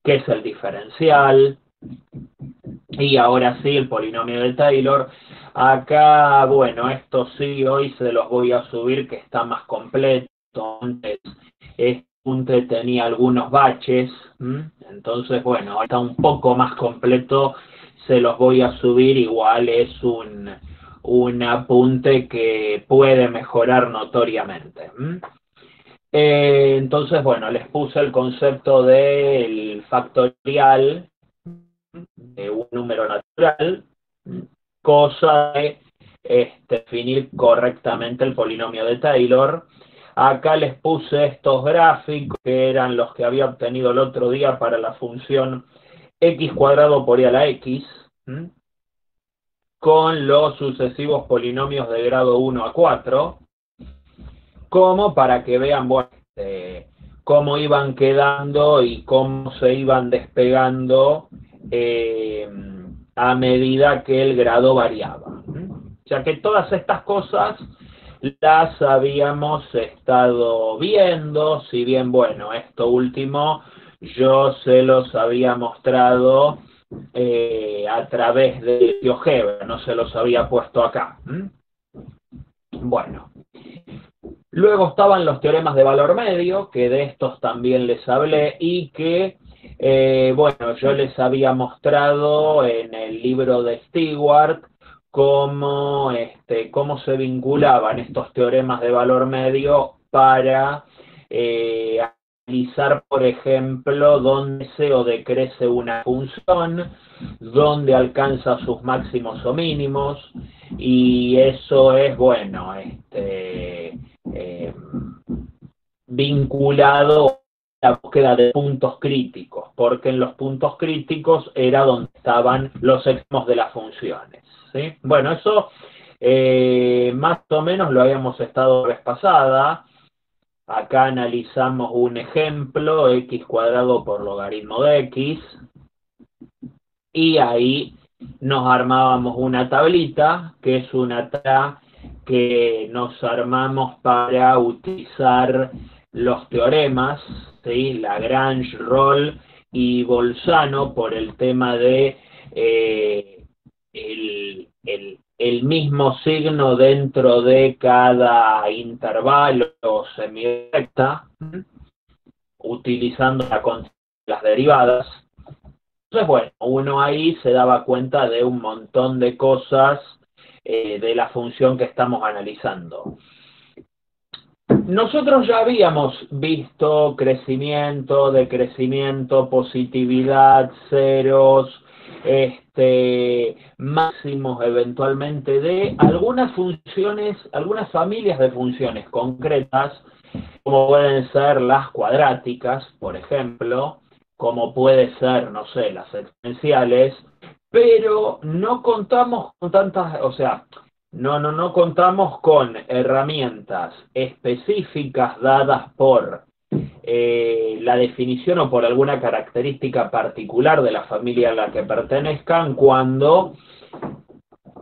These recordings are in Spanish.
qué es el diferencial, y ahora sí, el polinomio de Taylor. Acá, bueno, esto sí, hoy se los voy a subir, que está más completo. Antes, este apunte tenía algunos baches, entonces, bueno, ahora está un poco más completo, se los voy a subir. Igual es un apunte que puede mejorar notoriamente. Entonces, bueno, les puse el concepto del factorial de un número natural, cosa de definir correctamente el polinomio de Taylor. Acá les puse estos gráficos que eran los que había obtenido el otro día para la función x cuadrado por e a la x, con los sucesivos polinomios de grado 1 a 4, como para que vean, bueno, cómo iban quedando y cómo se iban despegando a medida que el grado variaba. O sea que todas estas cosas las habíamos estado viendo, si bien, bueno, esto último yo se los había mostrado a través de GeoGebra, no se los había puesto acá. Bueno. Luego estaban los teoremas de valor medio, que de estos también les hablé y que, bueno, yo les había mostrado en el libro de Stewart cómo se vinculaban estos teoremas de valor medio para analizar, por ejemplo, dónde se o decrece una función, dónde alcanza sus máximos o mínimos, y eso es, bueno, vinculado a la búsqueda de puntos críticos, porque en los puntos críticos era donde estaban los extremos de las funciones, ¿sí? Bueno, eso más o menos lo habíamos estado la vez pasada. Acá analizamos un ejemplo, x cuadrado por logaritmo de x, y ahí nos armábamos una tablita, que es una tabla que nos armamos para utilizar los teoremas, ¿sí? Lagrange, Rolle y Bolzano, por el tema de el mismo signo dentro de cada intervalo o semirecta, utilizando las derivadas. Entonces, bueno, uno ahí se daba cuenta de un montón de cosas de la función que estamos analizando. Nosotros ya habíamos visto crecimiento, decrecimiento, positividad, ceros, máximos eventualmente de algunas funciones, algunas familias de funciones concretas, como pueden ser las cuadráticas, por ejemplo, como puede ser, no sé, las exponenciales, pero no contamos con tantas, o sea, no contamos con herramientas específicas dadas por la definición o por alguna característica particular de la familia a la que pertenezcan cuando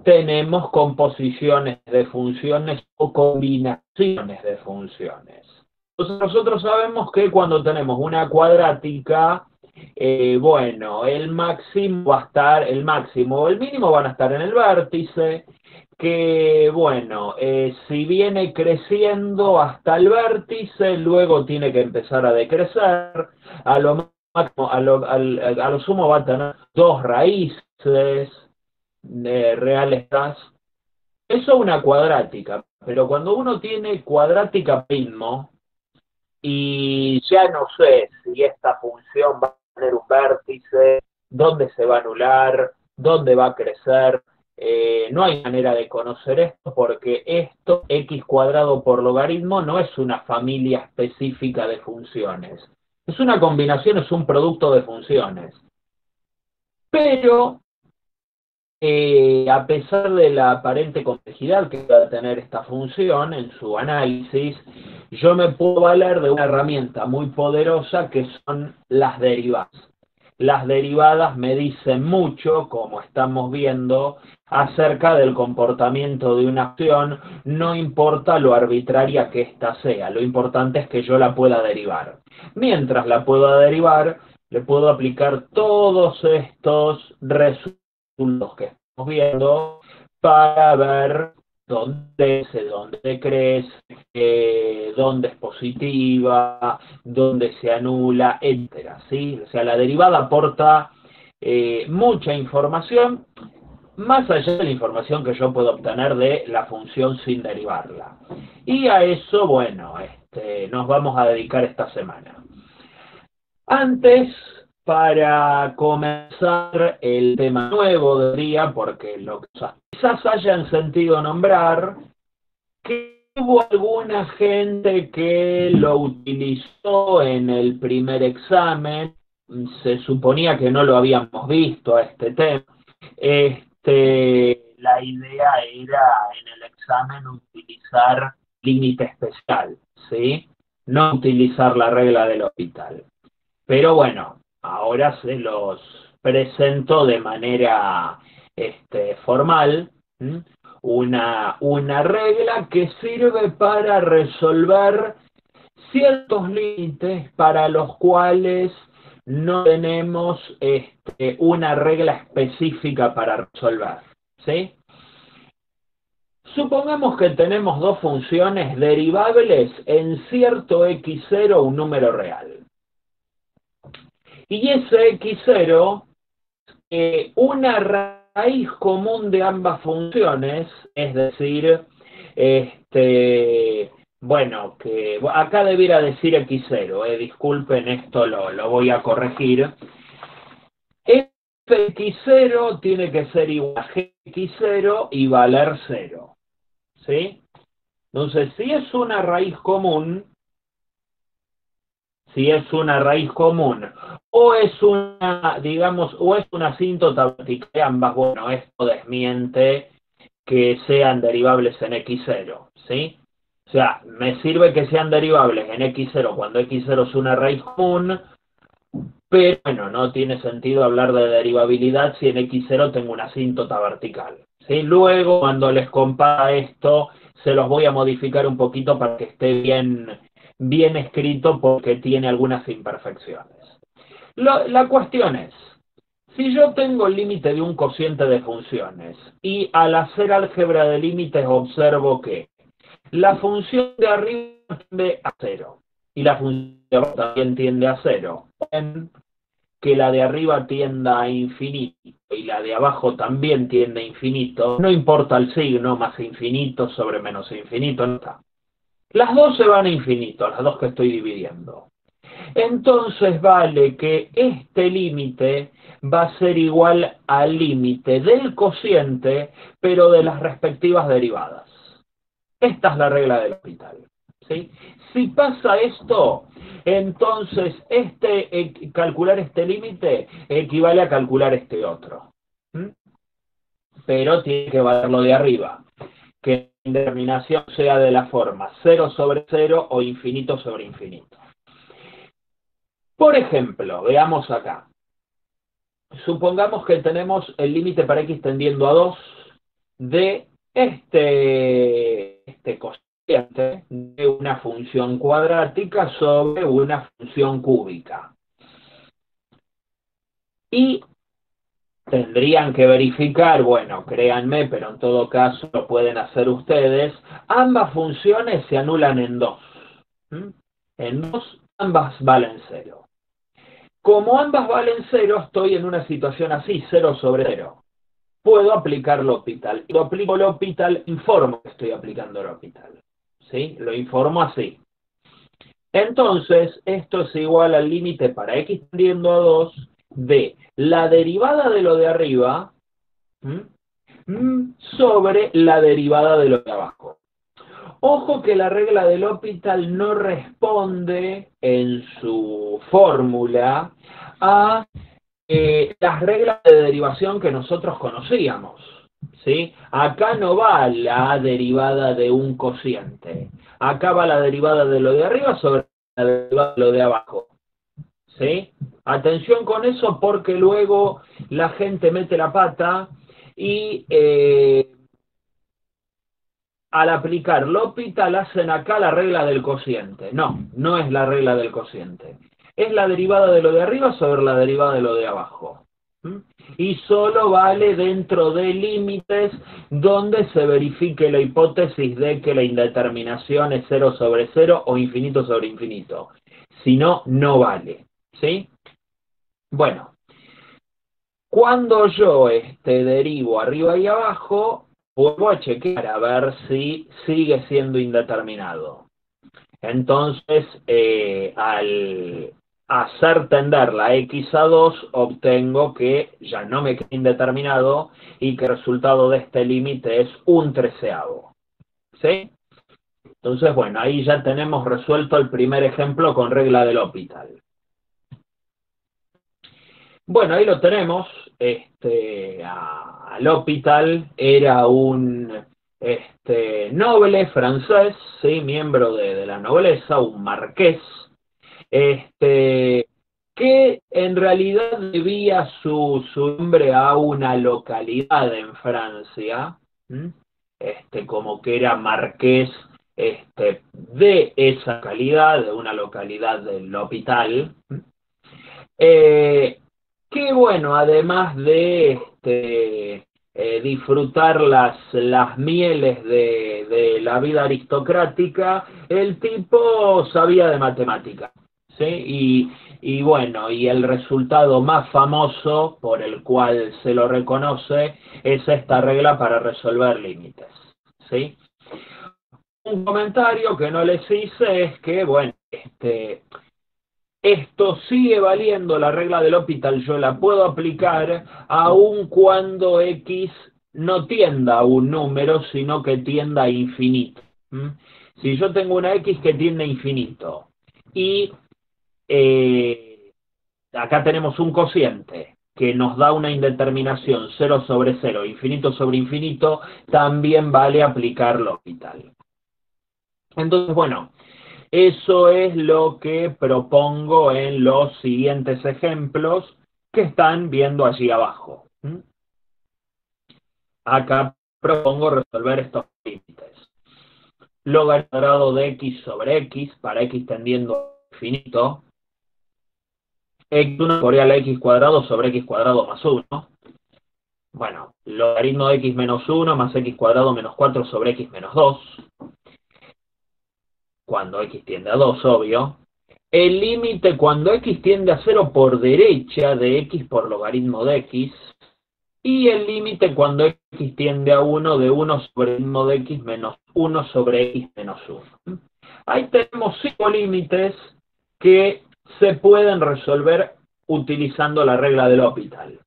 tenemos composiciones de funciones o combinaciones de funciones. Entonces nosotros sabemos que cuando tenemos una cuadrática, bueno, el máximo va a estar, el máximo o el mínimo van a estar en el vértice, que bueno, si viene creciendo hasta el vértice, luego tiene que empezar a decrecer, a lo máximo, a lo sumo va a tener dos raíces reales. Eso es una cuadrática, pero cuando uno tiene cuadrática primo, y ya no sé si esta función va a tener un vértice, dónde se va a anular, dónde va a crecer, no hay manera de conocer esto porque esto, x cuadrado por logaritmo, no es una familia específica de funciones. Es una combinación, es un producto de funciones. Pero a pesar de la aparente complejidad que va a tener esta función en su análisis, yo me puedo valer de una herramienta muy poderosa que son las derivadas. Las derivadas me dicen mucho, como estamos viendo, acerca del comportamiento de una acción, no importa lo arbitraria que ésta sea, lo importante es que yo la pueda derivar. Mientras la pueda derivar, le puedo aplicar todos estos resultados que estamos viendo para ver dónde crece, dónde es positiva, dónde se anula, etcétera, ¿sí? O sea, la derivada aporta mucha información, más allá de la información que yo puedo obtener de la función sin derivarla. Y a eso, bueno, nos vamos a dedicar esta semana. Antes, para comenzar el tema nuevo del día, porque lo que quizás hayan sentido nombrar, que hubo alguna gente que lo utilizó en el primer examen, se suponía que no lo habíamos visto a este tema. La idea era en el examen utilizar límite especial, ¿sí? No utilizar la regla del hospital. Pero bueno, ahora se los presento de manera formal, una regla que sirve para resolver ciertos límites para los cuales no tenemos una regla específica para resolver, ¿sí? Supongamos que tenemos dos funciones derivables en cierto x0, un número real. Y ese x0, una raíz común de ambas funciones, es decir, bueno, que acá debiera decir x0, disculpen, esto lo voy a corregir. Fx0 tiene que ser igual a gx0 y valer 0, ¿sí? Entonces, si es una raíz común, o es una, digamos, o es una asíntota vertical de ambas, bueno, esto desmiente que sean derivables en x0, ¿sí? O sea, me sirve que sean derivables en x0 cuando x0 es una raíz común, pero bueno, no tiene sentido hablar de derivabilidad si en x0 tengo una asíntota vertical, ¿sí? Luego, cuando les compara esto, se los voy a modificar un poquito para que esté bien escrito porque tiene algunas imperfecciones. La cuestión es, si yo tengo el límite de un cociente de funciones y al hacer álgebra de límites observo que la función de arriba tiende a 0 y la función de abajo también tiende a 0, que la de arriba tienda a infinito y la de abajo también tiende a infinito, no importa el signo, más infinito sobre menos infinito, no está. Las dos se van a infinito, las dos que estoy dividiendo. Entonces vale que este límite va a ser igual al límite del cociente, pero de las respectivas derivadas. Esta es la regla del hospital, ¿sí? Si pasa esto, entonces calcular este límite equivale a calcular este otro. ¿Mm? Pero tiene que valer lo de arriba, que la determinación sea de la forma 0 sobre 0 o infinito sobre infinito. Por ejemplo, veamos acá. Supongamos que tenemos el límite para x tendiendo a 2 de este cociente de una función cuadrática sobre una función cúbica. Y tendrían que verificar, bueno, créanme, pero en todo caso lo pueden hacer ustedes, ambas funciones se anulan en 2. En 2 ambas valen 0. Como ambas valen 0, estoy en una situación así, 0 sobre 0. Puedo aplicar L'Hopital. Lo aplico L'Hopital, informo que estoy aplicando L'Hopital. ¿Sí? Lo informo así. Entonces, esto es igual al límite para x tendiendo a 2 de la derivada de lo de arriba sobre la derivada de lo de abajo. Ojo que la regla del L'Hopital no responde en su fórmula a las reglas de derivación que nosotros conocíamos, ¿sí? Acá no va la derivada de un cociente, acá va la derivada de lo de arriba sobre la derivada de lo de abajo, ¿sí? Atención con eso porque luego la gente mete la pata y al aplicar L'Hopital hacen acá la regla del cociente. No, no es la regla del cociente. es la derivada de lo de arriba sobre la derivada de lo de abajo. Y solo vale dentro de límites donde se verifique la hipótesis de que la indeterminación es 0 sobre 0 o infinito sobre infinito. Si no, no vale. ¿Sí? Bueno, cuando yo derivo arriba y abajo, vuelvo a chequear a ver si sigue siendo indeterminado. Entonces, al hacer tender la x a 2, obtengo que ya no me queda indeterminado y que el resultado de este límite es un treceavo. ¿Sí? Entonces, bueno, ahí ya tenemos resuelto el primer ejemplo con regla del L'Hopital. Bueno, ahí lo tenemos. L'Hopital era un noble francés, ¿sí? Miembro de la nobleza, un marqués, que en realidad debía su nombre a una localidad en Francia, como que era marqués de esa localidad, de una localidad del L'Hopital, que bueno, además de disfrutar las mieles de la vida aristocrática, el tipo sabía de matemática, ¿sí? Y bueno, y el resultado más famoso por el cual se lo reconoce es esta regla para resolver límites, ¿sí? Un comentario que no les hice es que, bueno, esto sigue valiendo, la regla del L'Hopital, yo la puedo aplicar aun cuando X no tienda a un número, sino que tienda a infinito. Si yo tengo una X que tiende a infinito y acá tenemos un cociente que nos da una indeterminación 0 sobre 0, infinito sobre infinito, también vale aplicar L'Hopital. Entonces, bueno, eso es lo que propongo en los siguientes ejemplos que están viendo allí abajo. Acá propongo resolver estos límites. Logaritmo cuadrado de x sobre x, para x tendiendo a infinito. X1 factorial a x cuadrado sobre x cuadrado más 1. Bueno, logaritmo de x menos 1 más x cuadrado menos 4 sobre x menos 2. Cuando x tiende a 2, obvio. El límite cuando x tiende a 0 por derecha de x por logaritmo de x. Y el límite cuando x tiende a 1 de 1 sobre logaritmo de x menos 1 sobre x menos 1. Ahí tenemos 5 límites que se pueden resolver utilizando la regla del L'Hopital.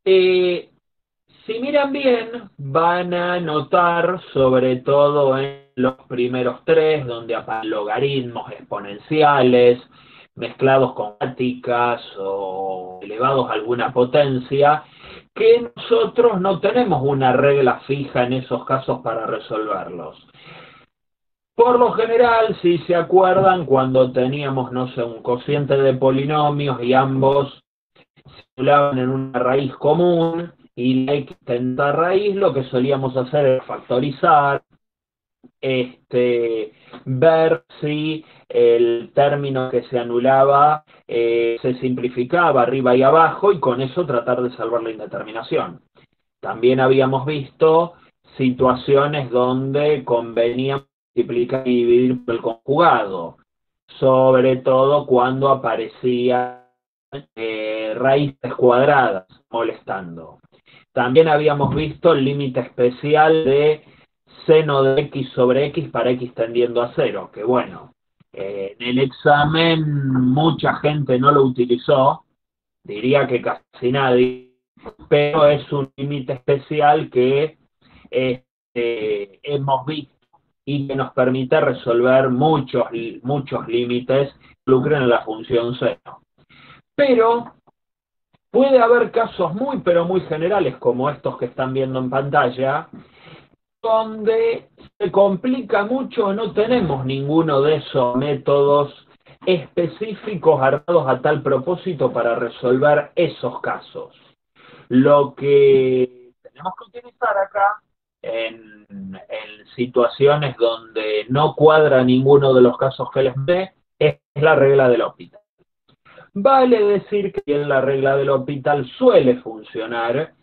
Si miran bien, van a notar, sobre todo en los primeros tres, donde aparecen logaritmos exponenciales, mezclados con cuáticas o elevados a alguna potencia, que nosotros no tenemos una regla fija en esos casos para resolverlos. Por lo general, si se acuerdan, cuando teníamos, no sé, un cociente de polinomios y ambos circulaban en una raíz común, y la x tenta raíz, lo que solíamos hacer era factorizar, ver si el término que se anulaba se simplificaba arriba y abajo, y con eso tratar de salvar la indeterminación. También habíamos visto situaciones donde convenía multiplicar y dividir por el conjugado, sobre todo cuando aparecían raíces cuadradas molestando. También habíamos visto el límite especial de seno de x sobre x para x tendiendo a 0, que bueno, en el examen mucha gente no lo utilizó, diría que casi nadie, pero es un límite especial que hemos visto y que nos permite resolver muchos límites que involucren en la función seno. Pero puede haber casos muy, pero muy generales, como estos que están viendo en pantalla, donde se complica mucho, no tenemos ninguno de esos métodos específicos armados a tal propósito para resolver esos casos. Lo que tenemos que utilizar acá, en situaciones donde no cuadra ninguno de los casos que les ve, Es la regla del L'Hopital. Vale decir que en la regla del L'Hopital suele funcionar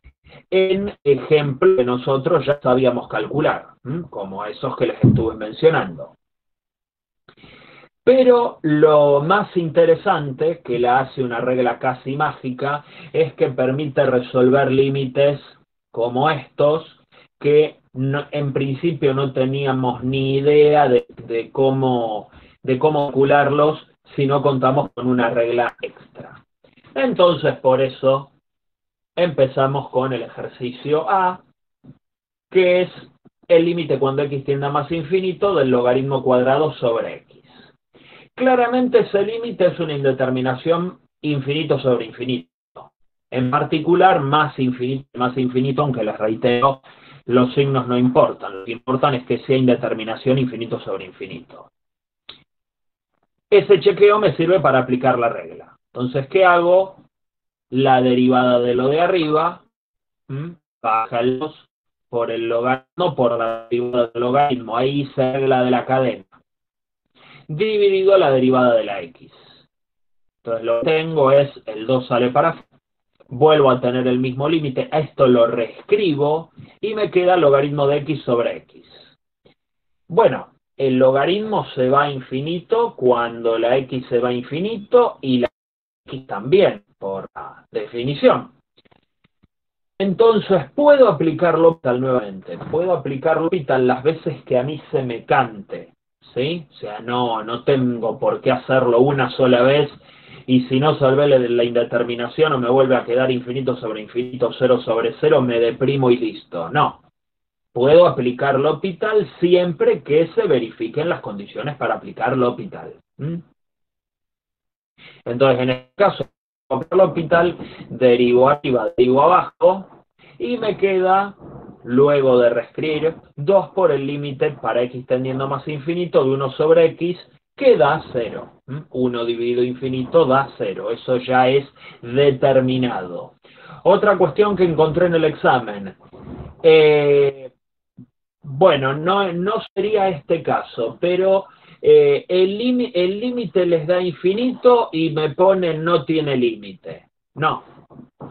en ejemplos que nosotros ya sabíamos calcular, como esos que les estuve mencionando. Pero lo más interesante, que la hace una regla casi mágica, es que permite resolver límites como estos, que no, en principio no teníamos ni idea de cómo calcularlos si no contamos con una regla extra. Entonces, por eso, empezamos con el ejercicio A, que es el límite cuando x tiende a más infinito del logaritmo cuadrado sobre x. Claramente ese límite es una indeterminación infinito sobre infinito. En particular, más infinito, aunque les reitero, los signos no importan. Lo que importan es que sea indeterminación infinito sobre infinito. Ese chequeo me sirve para aplicar la regla. Entonces, ¿qué hago? La derivada de lo de arriba, baja el 2 por el logaritmo, por la derivada del logaritmo. Ahí hice regla de la cadena. Dividido la derivada de la x. Entonces lo que tengo es, el 2 sale para afuera, vuelvo a tener el mismo límite, a esto lo reescribo y me queda el logaritmo de x sobre x. Bueno, el logaritmo se va a infinito cuando la x se va a infinito y la x también, por la definición. Entonces, puedo aplicar L'Hopital nuevamente, puedo aplicar L'Hopital las veces que a mí se me cante, ¿sí? O sea, no tengo por qué hacerlo una sola vez y si no salvé la indeterminación o me vuelve a quedar infinito sobre infinito, 0 sobre 0, me deprimo y listo. No, puedo aplicar L'Hopital siempre que se verifiquen las condiciones para aplicar L'Hopital. Entonces, en este caso, L'Hopital, derivo arriba, derivo abajo, y me queda, luego de reescribir, 2 por el límite para x tendiendo a más infinito de 1 sobre x, que da 0. 1 dividido infinito da 0. Eso ya es determinado. Otra cuestión que encontré en el examen. Bueno, no sería este caso, pero el límite les da infinito y me ponen no tiene límite. No,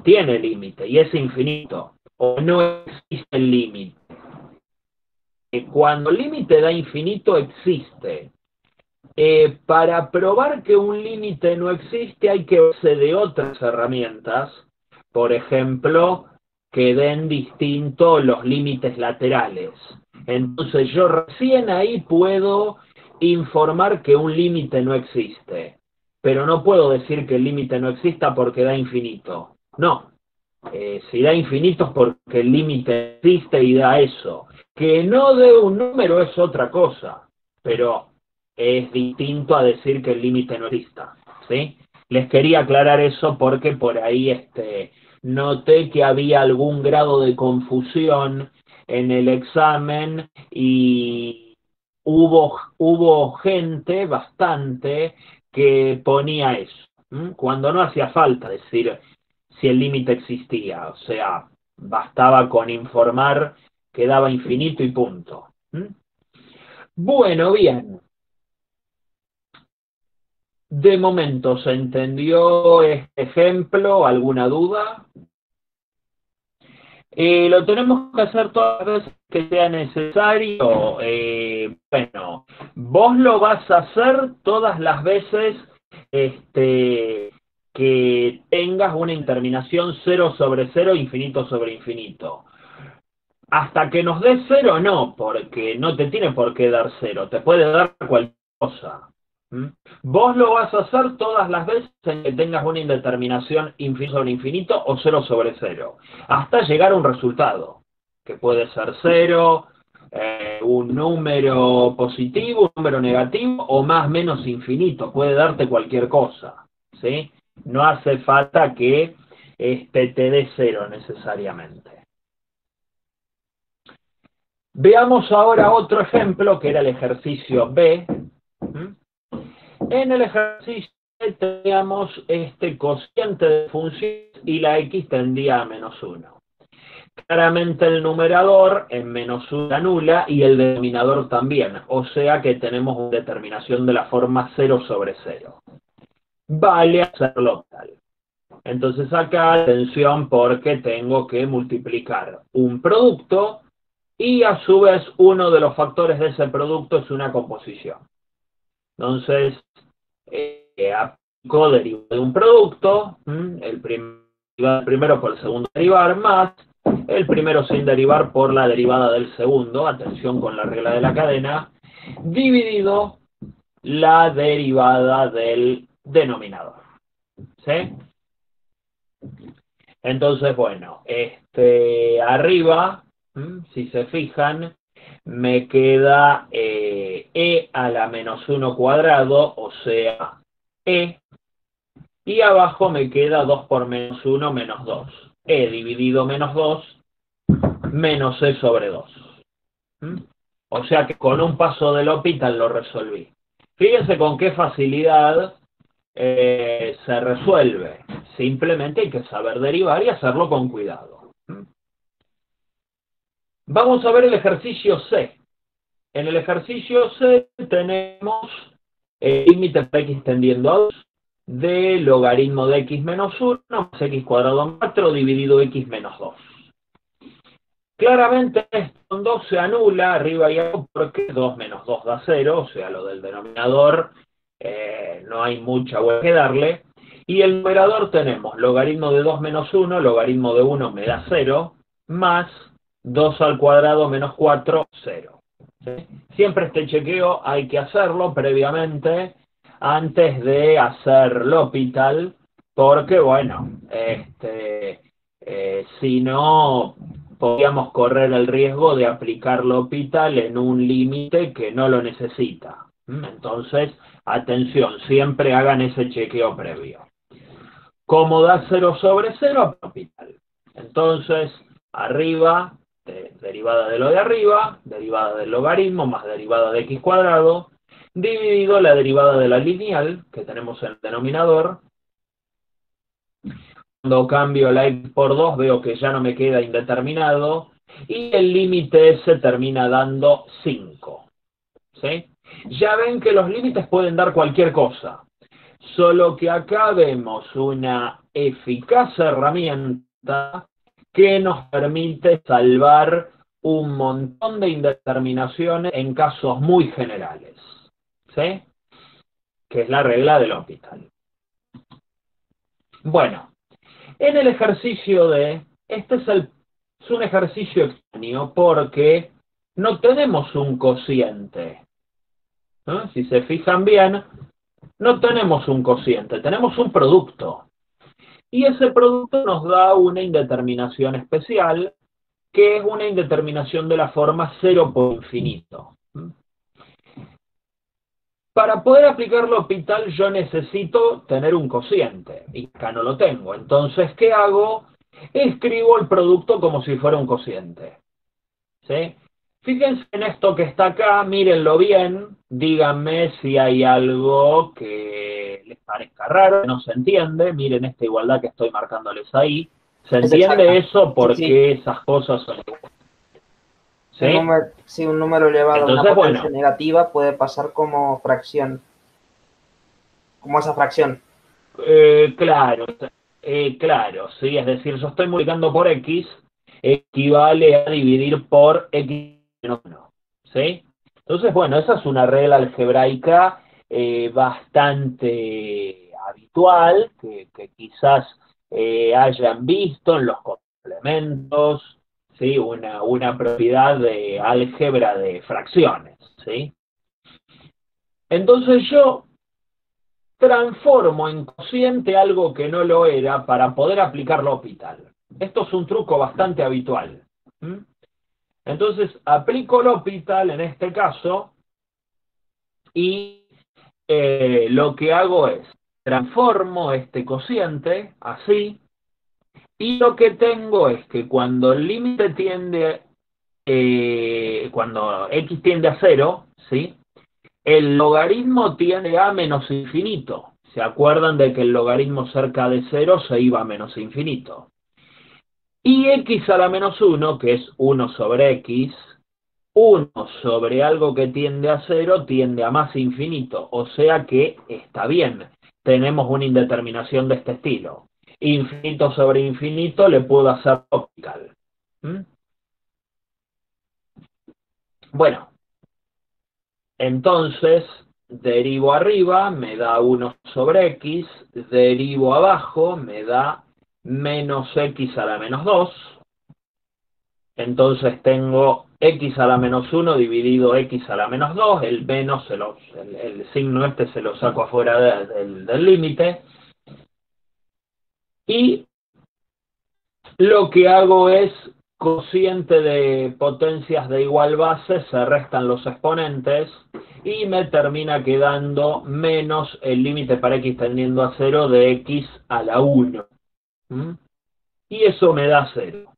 tiene límite y es infinito. O no existe el límite. Cuando el límite da infinito existe. Para probar que un límite no existe hay que usar de otras herramientas, por ejemplo, que den distinto los límites laterales. Entonces yo recién ahí puedo informar que un límite no existe, pero no puedo decir que el límite no exista porque da infinito. No, si da infinito es porque el límite existe y da eso. Que no dé un número es otra cosa, pero es distinto a decir que el límite no exista, ¿sí? Les quería aclarar eso porque por ahí noté que había algún grado de confusión en el examen y hubo gente, bastante, que ponía eso, cuando no hacía falta decir si el límite existía, o sea, bastaba con informar que daba infinito y punto. Bueno, bien. De momento, ¿se entendió este ejemplo? ¿Alguna duda? Lo tenemos que hacer todas las veces que sea necesario. Bueno, vos lo vas a hacer todas las veces que tengas una interminación 0 sobre 0, infinito sobre infinito. Hasta que nos dé 0, no, porque no te tiene por qué dar 0, te puede dar cualquier cosa. Vos lo vas a hacer todas las veces en que tengas una indeterminación infinito sobre infinito o 0 sobre 0, hasta llegar a un resultado, que puede ser 0, un número positivo, un número negativo, o más o menos infinito, puede darte cualquier cosa, ¿sí? No hace falta que te dé 0 necesariamente. Veamos ahora otro ejemplo, que era el ejercicio B. En el ejercicio B teníamos este cociente de funciones y la x tendía a -1. Claramente el numerador en menos 1 anula y el denominador también, o sea que tenemos una determinación de la forma 0 sobre 0. Vale hacerlo tal. Entonces acá, atención, porque tengo que multiplicar un producto y a su vez uno de los factores de ese producto es una composición. Entonces, aplico derivada de un producto, el primero por el segundo derivar, más el primero sin derivar por la derivada del segundo, atención con la regla de la cadena, dividido la derivada del denominador. ¿Sí? Entonces, bueno, arriba, si se fijan, me queda e a la menos 1 cuadrado, o sea, e, y abajo me queda 2 por menos 1 menos 2. E dividido menos 2 menos e sobre 2. O sea que con un paso del L'Hopital lo resolví. Fíjense con qué facilidad se resuelve. Simplemente hay que saber derivar y hacerlo con cuidado. Vamos a ver el ejercicio C. En el ejercicio C tenemos el límite para x tendiendo a 2 de logaritmo de x menos 1 más x cuadrado más 4 dividido x menos 2. Claramente esto con 2 se anula arriba y abajo porque 2 menos 2 da 0, o sea, lo del denominador no hay mucha vuelta que darle. Y el numerador tenemos logaritmo de 2 menos 1, logaritmo de 1 me da 0, más 2 al cuadrado menos 4, 0. ¿Sí? Siempre este chequeo hay que hacerlo previamente antes de hacer L'Hopital, porque bueno, si no podríamos correr el riesgo de aplicar L'Hopital en un límite que no lo necesita. Entonces, atención, siempre hagan ese chequeo previo. Como da 0 sobre 0, L'Hopital. Entonces, arriba, derivada de lo de arriba, derivada del logaritmo más derivada de x cuadrado, dividido la derivada de la lineal, que tenemos en el denominador. Cuando cambio la x por 2 veo que ya no me queda indeterminado y el límite ese termina dando 5. ¿Sí? Ya ven que los límites pueden dar cualquier cosa, solo que acá vemos una eficaz herramienta que nos permite salvar un montón de indeterminaciones en casos muy generales. ¿Sí? Que es la regla del L'Hopital. Bueno. En el ejercicio de, es un ejercicio extraño porque no tenemos un cociente. ¿No? Si se fijan bien, no tenemos un cociente, tenemos un producto. Y ese producto nos da una indeterminación especial, que es una indeterminación de la forma 0 por infinito. Para poder aplicar L'Hopital yo necesito tener un cociente, y acá no lo tengo. Entonces, ¿qué hago? Escribo el producto como si fuera un cociente. ¿Sí? Fíjense en esto que está acá, mírenlo bien, díganme si hay algo que les parezca raro, que no se entiende, miren esta igualdad que estoy marcándoles ahí. ¿Se entiende eso? ¿Por qué esas cosas son iguales? ¿Sí? Si un número elevado a una potencia negativa puede pasar como fracción, como esa fracción. Claro, sí, es decir, yo estoy multiplicando por x, equivale a dividir por x menos 1, ¿sí? Entonces, bueno, esa es una regla algebraica bastante habitual, que quizás hayan visto en los complementos, ¿sí? Una propiedad de álgebra de fracciones, ¿sí? Entonces yo transformo en cociente algo que no lo era para poder aplicar L'Hopital. Esto es un truco bastante habitual. Entonces, aplico L'Hopital en este caso y lo que hago es transformo este cociente así y lo que tengo es que cuando el límite tiende, cuando x tiende a 0, ¿sí? El logaritmo tiende a menos infinito. ¿Se acuerdan de que el logaritmo cerca de 0 se iba a menos infinito? Y x a la menos 1, que es 1 sobre x, 1 sobre algo que tiende a 0 tiende a más infinito, o sea que está bien. Tenemos una indeterminación de este estilo. Infinito sobre infinito le puedo hacer optical. Bueno, entonces derivo arriba, me da 1 sobre x, derivo abajo, me da menos x a la menos 2. Entonces tengo x a la menos 1 dividido x a la menos 2, el menos, el signo este se lo saco afuera del límite. Y lo que hago es cociente de potencias de igual base, se restan los exponentes y me termina quedando menos el límite para x tendiendo a 0 de x a la 1. Y eso me da 0.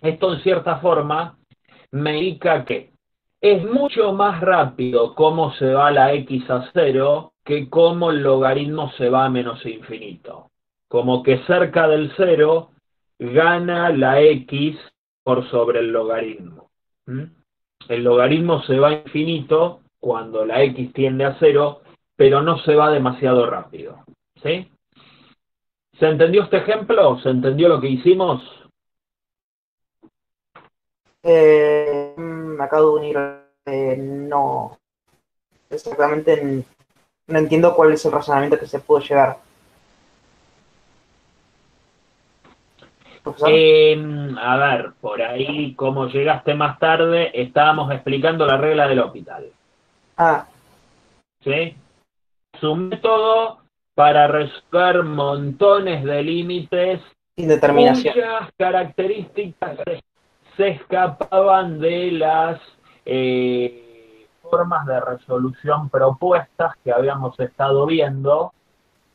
Esto en cierta forma me indica que es mucho más rápido cómo se va la x a 0 que cómo el logaritmo se va a menos infinito. Como que cerca del 0 gana la x por sobre el logaritmo. El logaritmo se va a infinito cuando la x tiende a 0, pero no se va demasiado rápido. ¿Sí? ¿Se entendió este ejemplo? ¿Se entendió lo que hicimos? Me acabo de unir. No. Exactamente. No entiendo cuál es el razonamiento que se pudo llegar. A ver, por ahí, como llegaste más tarde, estábamos explicando la regla del hospital. ¿Sí? Es un método para resolver montones de límites cuyas características se escapaban de las formas de resolución propuestas que habíamos estado viendo.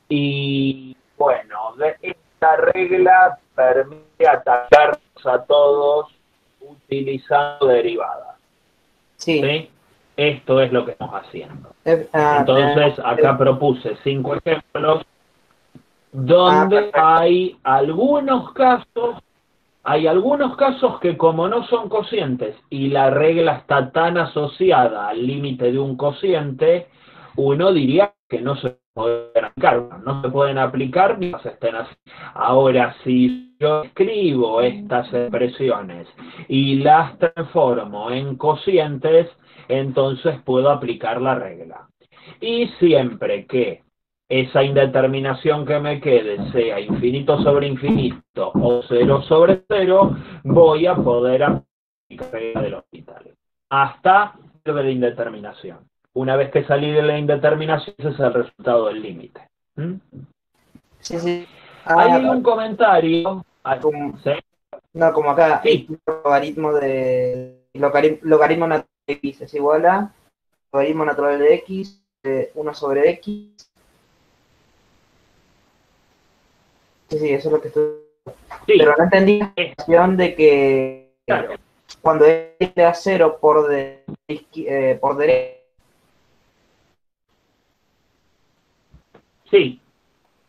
Y bueno, esta regla permite atacarnos a todos utilizando derivadas. ¿Sí? Esto es lo que estamos haciendo. Entonces, acá propuse 5 ejemplos donde hay algunos casos que como no son cocientes y la regla está tan asociada al límite de un cociente, uno diría que no se pueden aplicar, no se pueden aplicar ni se estén así. Ahora, si yo escribo estas expresiones y las transformo en cocientes, entonces puedo aplicar la regla. Y siempre que esa indeterminación que me quede sea infinito sobre infinito o 0 sobre 0, voy a poder aplicar la regla del hospital. Hasta de la indeterminación. Una vez que salí de la indeterminación, ese es el resultado del límite. Sí. Hay un comentario. ¿Sí? No, como acá, sí. El logaritmo natural de x es igual a logaritmo natural de x, 1 sobre x. Sí, eso es lo que estoy... Sí. Pero no entendí la cuestión de que cuando x le da 0 por derecha. Sí.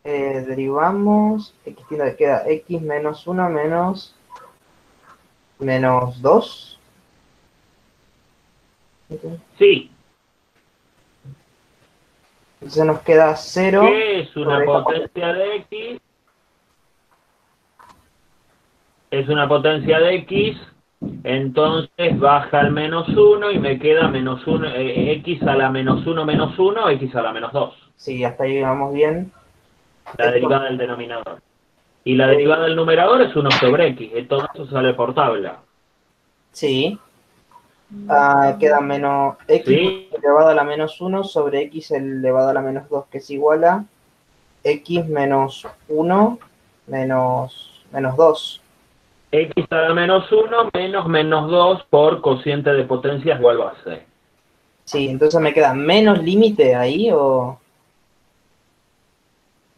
Derivamos, x queda x menos 1 menos 2. Sí. Entonces nos queda 0. ¿Qué es una potencia de x? Es una potencia de x, entonces baja al menos 1 y me queda menos 1, x a la menos 1 menos 1, x a la menos 2. Sí, hasta ahí vamos bien. La derivada del denominador. Y la derivada del numerador es 1 sobre x, todo eso sale por tabla. Sí. Queda menos x ¿sí? Elevado a la menos 1 sobre x elevado a la menos 2, que es igual a x menos 1 menos 2. X a la menos 1 menos 2 por cociente de potencias igual base. Sí, entonces me queda menos límite ahí o...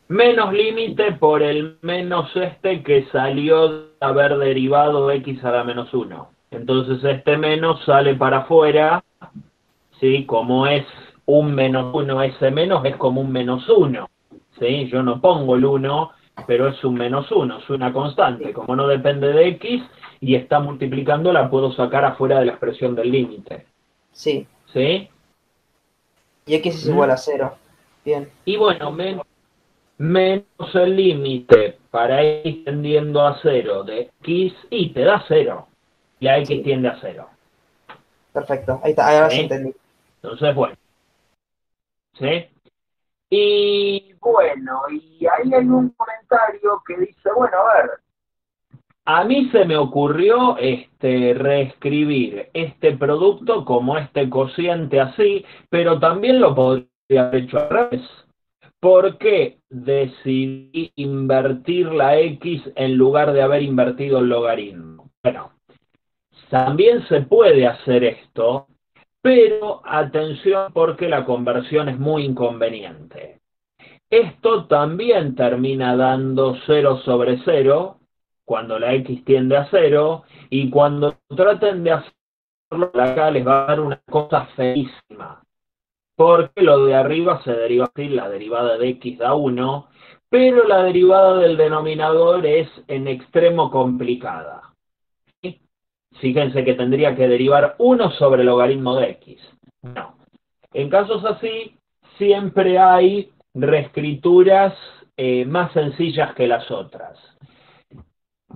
Menos límite por el menos este que salió de haber derivado x a la menos 1. Entonces este menos sale para afuera, ¿sí? Como es un menos 1, ese menos es como un menos 1, ¿sí? Yo no pongo el 1 pero es un menos 1, es una constante. Como no depende de x y está multiplicando, la puedo sacar afuera de la expresión del límite. Sí. ¿Sí? Y x es igual a 0. Bien. Y bueno, menos el límite para x tendiendo a 0 de x y te da 0. Y a x Sí. tiende a 0. Perfecto. Ahí está. Ahora sí ¿Sí? entendí. Entonces, bueno. ¿Sí? Y bueno, y ahí hay un comentario que dice, bueno, a ver, a mí se me ocurrió reescribir este producto como este cociente así, pero también lo podría haber hecho al revés. ¿Por qué decidí invertir la X en lugar de haber invertido el logaritmo? Bueno, también se puede hacer esto, pero atención porque la conversión es muy inconveniente. Esto también termina dando 0 sobre 0 cuando la X tiende a 0 y cuando traten de hacerlo acá les va a dar una cosa feísima porque lo de arriba se deriva así, la derivada de x da 1, pero la derivada del denominador es en extremo complicada. ¿Sí? Fíjense que tendría que derivar 1 sobre el logaritmo de x. No. En casos así, siempre hay reescrituras más sencillas que las otras.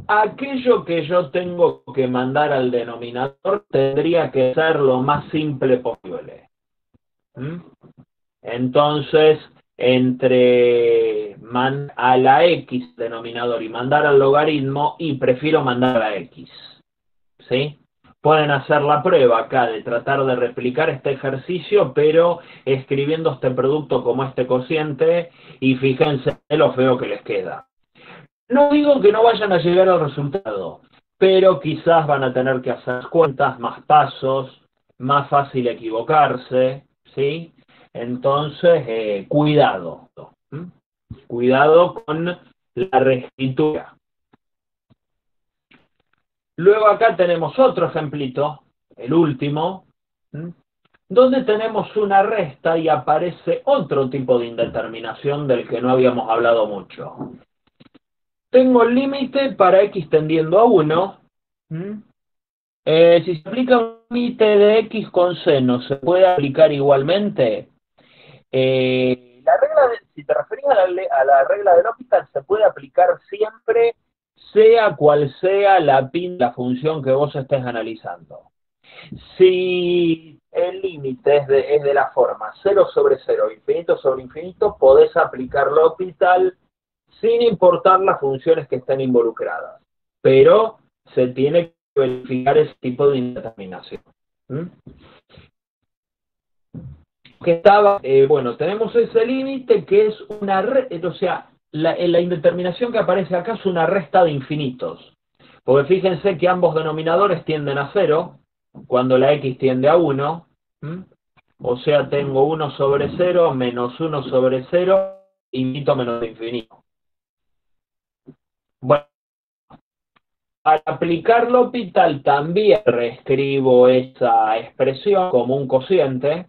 Aquello que yo tengo que mandar al denominador tendría que ser lo más simple posible. ¿Mm? Entonces, entre a la x denominador y mandar al logaritmo, y prefiero mandar a la x. ¿Sí? Pueden hacer la prueba acá de tratar de replicar este ejercicio, pero escribiendo este producto como este cociente, y fíjense lo feo que les queda. No digo que no vayan a llegar al resultado, pero quizás van a tener que hacer cuentas, más pasos, más fácil equivocarse, ¿sí? Entonces, cuidado, ¿m? Cuidado con la reescritura. Luego acá tenemos otro ejemplito, el último, ¿m? Donde tenemos una resta y aparece otro tipo de indeterminación del que no habíamos hablado mucho. Tengo el límite para x tendiendo a 1. Si se aplica un límite de x con seno, ¿se puede aplicar igualmente? La regla si te referís a la regla del L'Hopital, se puede aplicar siempre, sea cual sea la función que vos estés analizando. Si el límite es de la forma 0 sobre 0, infinito sobre infinito, podés aplicar L'Hopital sin importar las funciones que estén involucradas. Pero se tiene que verificar ese tipo de indeterminación. ¿Mm? Que estaba, bueno, tenemos ese límite que es una, o sea, la indeterminación que aparece acá es una resta de infinitos. Porque fíjense que ambos denominadores tienden a 0, cuando la x tiende a 1. ¿Mm? O sea, tengo 1 sobre 0 menos 1 sobre 0, infinito menos infinito. Bueno, al aplicar L'Hopital también reescribo esa expresión como un cociente.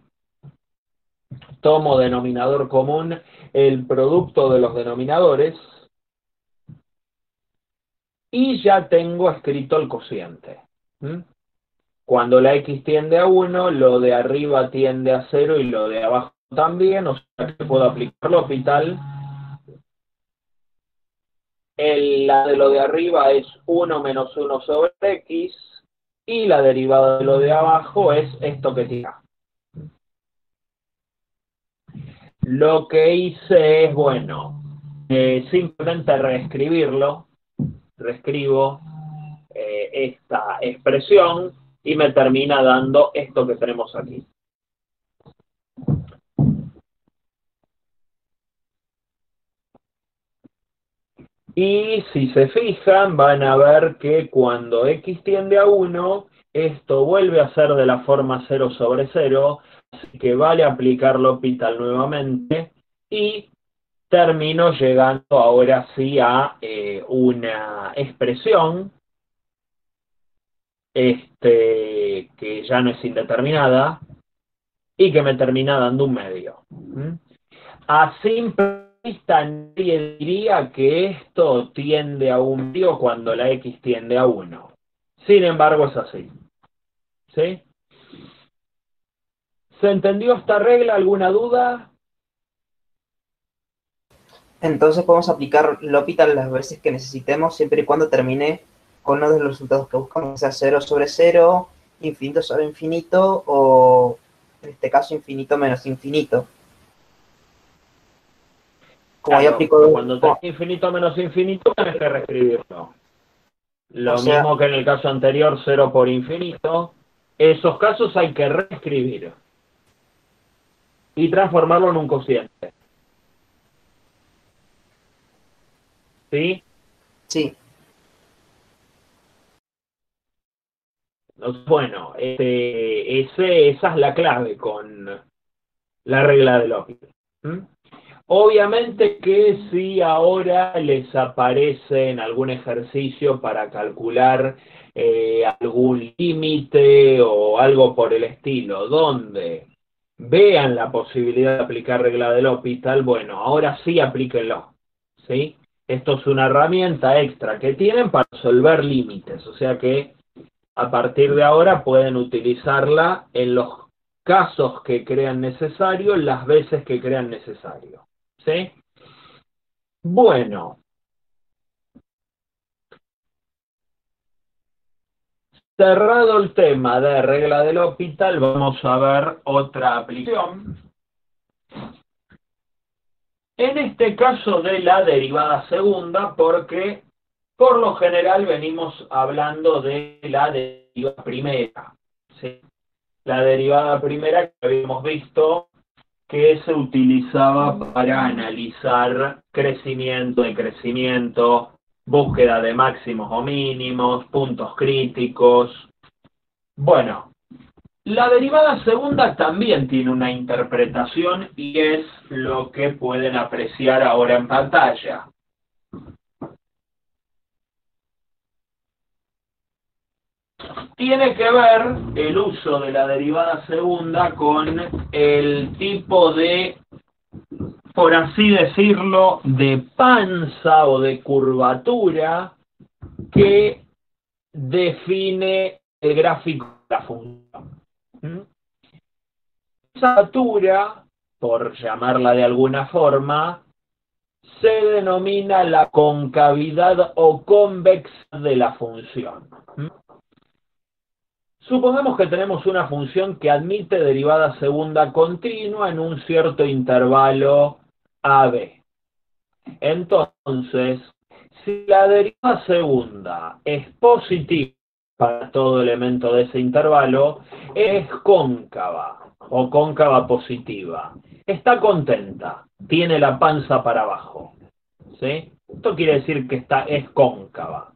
Tomo denominador común el producto de los denominadores y ya tengo escrito el cociente. ¿Mm? Cuando la x tiende a 1, lo de arriba tiende a 0 y lo de abajo también, o sea que puedo aplicar L'Hopital. La de lo de arriba es 1 menos 1 sobre x y la derivada de lo de abajo es esto que tira. Lo que hice es, bueno, simplemente reescribirlo, reescribo esta expresión y me termina dando esto que tenemos aquí. Y si se fijan, van a ver que cuando x tiende a 1, esto vuelve a ser de la forma 0 sobre 0, así que vale aplicar L'Hopital nuevamente y termino llegando ahora sí a una expresión que ya no es indeterminada y que me termina dando un medio. A simple vista nadie diría que esto tiende a un medio cuando la X tiende a 1. Sin embargo, es así. ¿Sí? ¿Se entendió esta regla? ¿Alguna duda? Entonces podemos aplicar L'Hopital las veces que necesitemos, siempre y cuando termine con uno de los resultados que buscamos, sea 0 sobre 0, infinito sobre infinito, o en este caso infinito menos infinito. Como ya Claro, aplico, cuando tenés infinito menos infinito, tenés que reescribirlo. o Lo sea, mismo que en el caso anterior, 0 por infinito. Esos casos hay que reescribir y transformarlo en un cociente. ¿Sí? sí, Bueno, esa es la clave con la regla de L'Hopital. ¿Mm? Obviamente que si ahora les aparece en algún ejercicio para calcular algún límite o algo por el estilo, donde vean la posibilidad de aplicar regla del L'Hopital, bueno, ahora sí aplíquenlo, ¿sí? Esto es una herramienta extra que tienen para resolver límites, o sea que a partir de ahora pueden utilizarla en los casos que crean necesario, las veces que crean necesario. ¿Sí? Bueno, cerrado el tema de regla del L'Hopital, vamos a ver otra aplicación. En este caso de la derivada segunda, porque por lo general venimos hablando de la derivada primera. ¿Sí? La derivada primera que habíamos visto que se utilizaba para analizar crecimiento, decrecimiento, búsqueda de máximos o mínimos, puntos críticos. Bueno, la derivada segunda también tiene una interpretación y es lo que pueden apreciar ahora en pantalla. Tiene que ver el uso de la derivada segunda con el tipo de, por así decirlo, de panza o de curvatura que define el gráfico de la función. Esa curvatura, por llamarla de alguna forma, se denomina la concavidad o convexidad de la función. Supongamos que tenemos una función que admite derivada segunda continua en un cierto intervalo AB. Entonces, si la derivada segunda es positiva para todo elemento de ese intervalo, es cóncava o cóncava positiva. Está contenta, tiene la panza para abajo. ¿Sí? Esto quiere decir que es cóncava.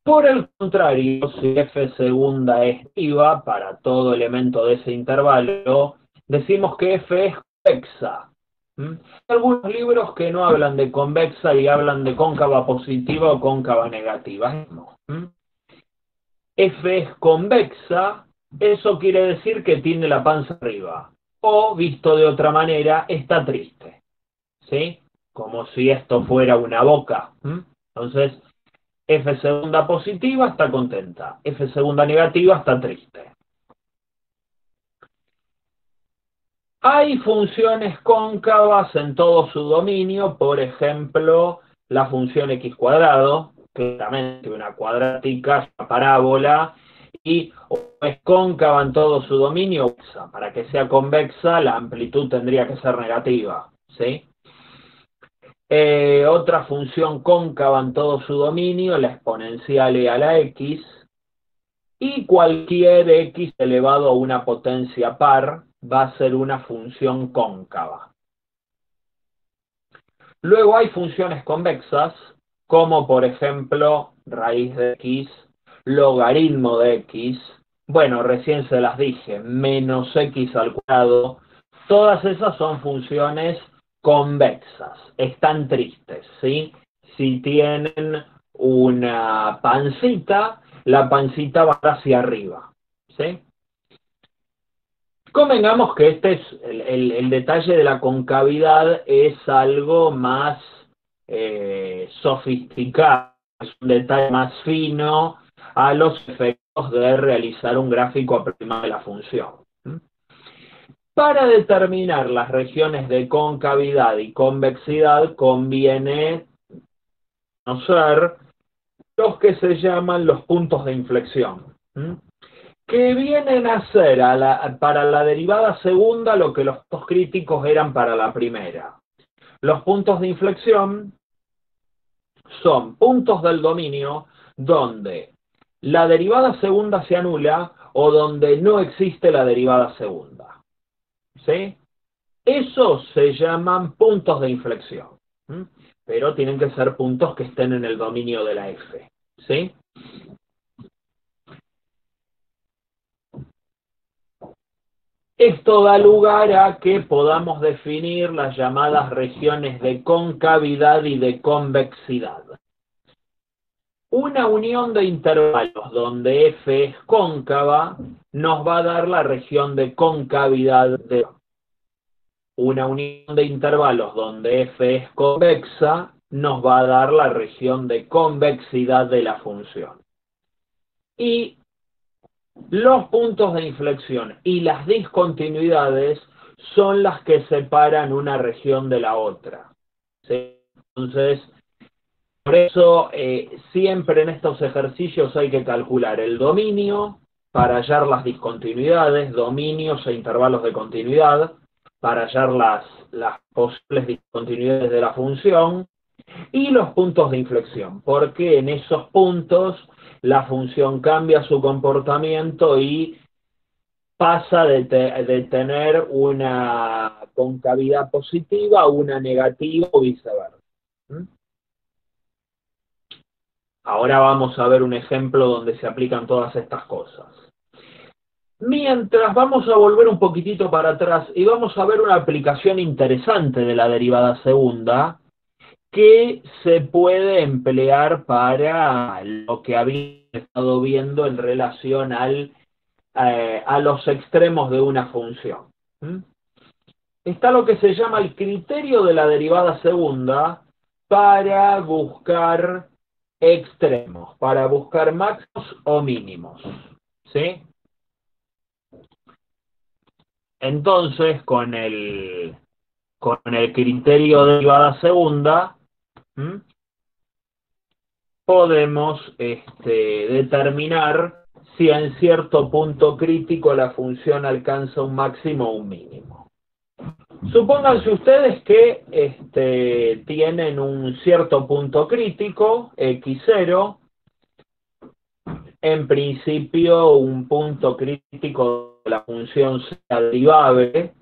Por el contrario, si f segunda es negativa para todo elemento de ese intervalo, decimos que f es convexa. Hay algunos libros que no hablan de convexa y hablan de cóncava positiva o cóncava negativa. F es convexa, eso quiere decir que tiene la panza arriba. O, visto de otra manera, está triste. ¿Sí? Como si esto fuera una boca. Entonces, F segunda positiva está contenta. F segunda negativa está triste. Hay funciones cóncavas en todo su dominio, por ejemplo, la función x cuadrado, claramente una cuadrática, una parábola, y o es cóncava en todo su dominio, para que sea convexa la amplitud tendría que ser negativa, ¿sí? Otra función cóncava en todo su dominio, la exponencial e a la x, y cualquier x elevado a una potencia par va a ser una función cóncava. Luego hay funciones convexas, como por ejemplo raíz de x, logaritmo de x, bueno, recién se las dije, menos x al cuadrado, todas esas son funciones convexas, están tristes, ¿sí? Si tienen una pancita, la pancita va hacia arriba, ¿sí? Convengamos que este es el detalle de la concavidad, es algo más sofisticado, es un detalle más fino a los efectos de realizar un gráfico aproximado de la función. Para determinar las regiones de concavidad y convexidad conviene conocer los que se llaman los puntos de inflexión, que vienen a ser para la derivada segunda lo que los puntos críticos eran para la primera. Los puntos de inflexión son puntos del dominio donde la derivada segunda se anula o donde no existe la derivada segunda. ¿Sí? Esos se llaman puntos de inflexión, pero tienen que ser puntos que estén en el dominio de la F. ¿Sí? Esto da lugar a que podamos definir las llamadas regiones de concavidad y de convexidad. Una unión de intervalos donde F es cóncava nos va a dar la región de concavidad de una unión de intervalos donde F es convexa nos va a dar la región de convexidad de la función. Y los puntos de inflexión y las discontinuidades son las que separan una región de la otra. ¿Sí? Entonces, por eso siempre en estos ejercicios hay que calcular el dominio para hallar las discontinuidades, dominios e intervalos de continuidad, para hallar las posibles discontinuidades de la función, y los puntos de inflexión, porque en esos puntos la función cambia su comportamiento y pasa de tener una concavidad positiva a una negativa o viceversa. Ahora vamos a ver un ejemplo donde se aplican todas estas cosas. Mientras vamos a volver un poquitito para atrás y vamos a ver una aplicación interesante de la derivada segunda que se puede emplear para lo que había estado viendo en relación a los extremos de una función. Está lo que se llama el criterio de la derivada segunda para buscar extremos, para buscar máximos o mínimos. ¿Sí? Entonces, con el criterio de derivada segunda, podemos determinar si en cierto punto crítico la función alcanza un máximo o un mínimo. Supónganse ustedes que tienen un cierto punto crítico, x0, en principio un punto crítico de la función sea derivable.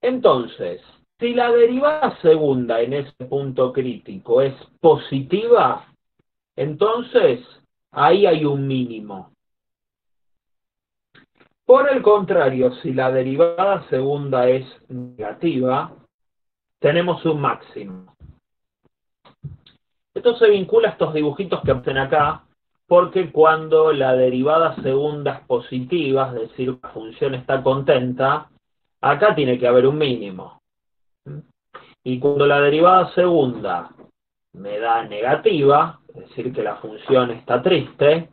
Entonces, si la derivada segunda en ese punto crítico es positiva, entonces ahí hay un mínimo. Por el contrario, si la derivada segunda es negativa, tenemos un máximo. Esto se vincula a estos dibujitos que aparecen acá, porque cuando la derivada segunda es positiva, es decir, la función está contenta, acá tiene que haber un mínimo. Y cuando la derivada segunda me da negativa, es decir, que la función está triste,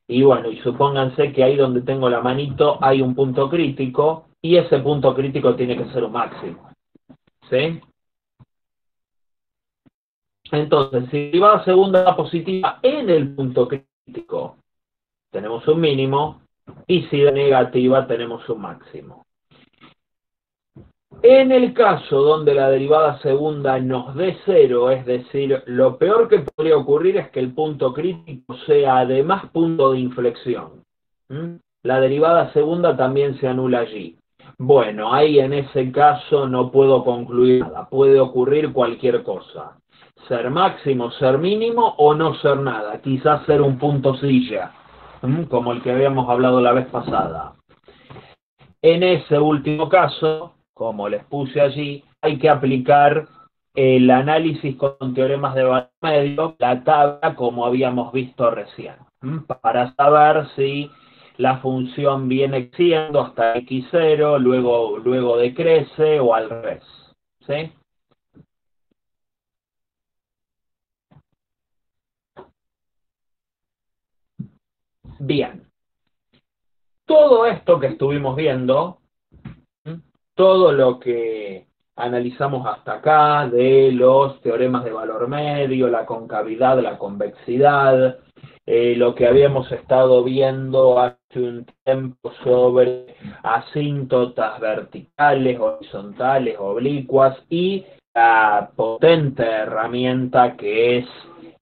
y bueno, y supónganse que ahí donde tengo la manito hay un punto crítico, y ese punto crítico tiene que ser un máximo. ¿Sí? Entonces, si la derivada segunda es positiva en el punto crítico, tenemos un mínimo, y si de negativa tenemos un máximo. En el caso donde la derivada segunda nos dé cero, es decir, lo peor que podría ocurrir es que el punto crítico sea además punto de inflexión. La derivada segunda también se anula allí. Bueno, ahí en ese caso no puedo concluir nada, puede ocurrir cualquier cosa. Ser máximo, ser mínimo o no ser nada, quizás ser un punto silla, como el que habíamos hablado la vez pasada. En ese último caso, como les puse allí, hay que aplicar el análisis con teoremas de valor medio, la tabla como habíamos visto recién, para saber si la función viene creciendo hasta x0, luego decrece o al revés. ¿Sí? Bien. Todo esto que estuvimos viendo, todo lo que analizamos hasta acá, de los teoremas de valor medio, la concavidad, la convexidad, lo que habíamos estado viendo hace un tiempo sobre asíntotas verticales, horizontales, oblicuas, y la potente herramienta que es